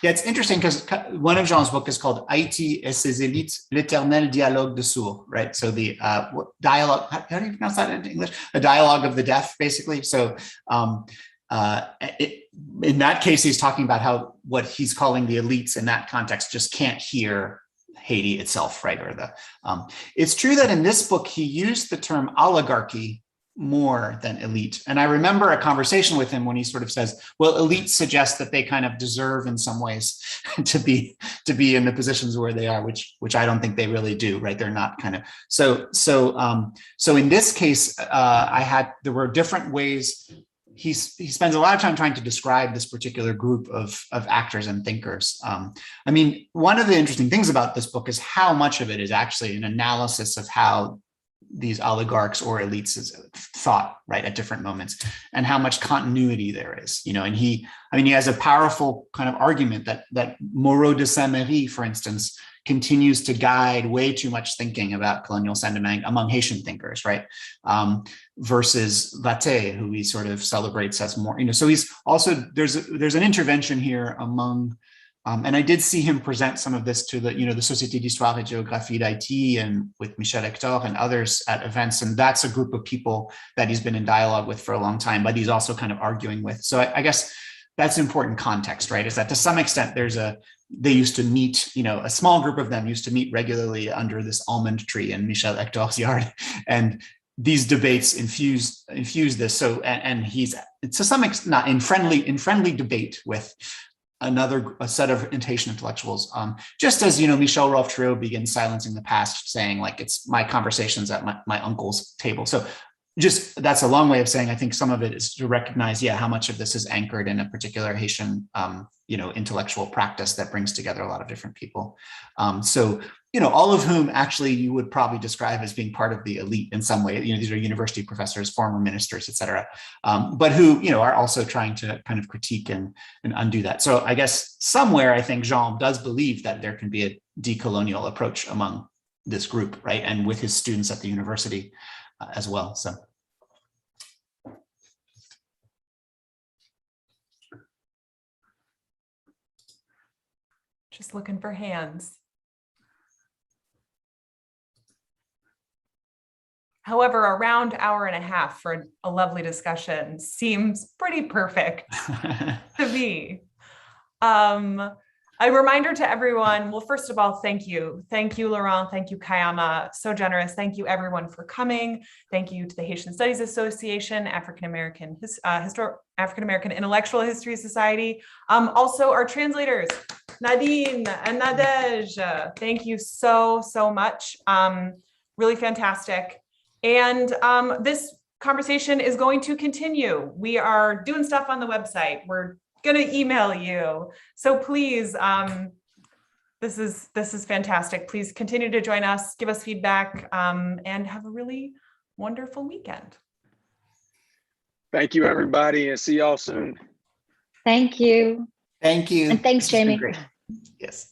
Yeah, it's interesting because one of Jean's book is called Haïti et ses élites, l'éternel dialogue de sourds, right? So the dialogue, how do you pronounce that in English? A dialogue of the deaf, basically. So in that case, he's talking about how what he's calling the elites in that context just can't hear Haiti itself, right? Or it's true that in this book, he used the term oligarchy more than elite. And I remember a conversation with him when he sort of says, well, elite suggests that they kind of deserve in some ways to be in the positions where they are, which I don't think they really do, right? They're not kind of, so in this case, there were different ways. He spends a lot of time trying to describe this particular group of actors and thinkers. I mean, one of the interesting things about this book is how much of it is actually an analysis of how these oligarchs or elites thought, right, at different moments, and how much continuity there is, and he has a powerful kind of argument that Moreau de Saint-Méry, for instance, continues to guide way too much thinking about colonial sentiment among Haitian thinkers, right? Versus Vaté, who he sort of celebrates as more, so he's also, there's an intervention here among, and I did see him present some of this to the Société d'Histoire et Géographie d'Haïti and with Michel Hector and others at events. And that's a group of people that he's been in dialogue with for a long time, but he's also kind of arguing with. So I guess that's important context, right? Is that to some extent they used to meet, a small group of them used to meet regularly under this almond tree in Michel Hector's yard. And these debates infuse this. So, and he's to some extent not in friendly debate with a set of Haitian intellectuals, just as Michel Rolfe-Traut begins silencing the past, saying like it's my conversations at my uncle's table. So just that's a long way of saying I think some of it is to recognize, how much of this is anchored in a particular Haitian intellectual practice that brings together a lot of different people. So all of whom actually you would probably describe as being part of the elite in some way. These are university professors, former ministers, et cetera, but who are also trying to kind of critique and undo that. So I guess somewhere I think Jean does believe that there can be a decolonial approach among this group, right? And with his students at the university as well. So. Just looking for hands. However, around hour and a half for a lovely discussion seems pretty perfect to me. A reminder to everyone, well, first of all, thank you. Thank you, Laurent. Thank you, Kaiama. So generous. Thank you, everyone, for coming. Thank you to the Haitian Studies Association, African-American Intellectual History Society. Also, our translators, Nadine and Nadej. Thank you so much. Really fantastic. And this conversation is going to continue. We are doing stuff on the website. We're going to email you. So please, this is fantastic. Please continue to join us, give us feedback, and have a really wonderful weekend. Thank you, everybody, and see y'all soon. Thank you. Thank you. And thanks, Jamie. Great. Yes.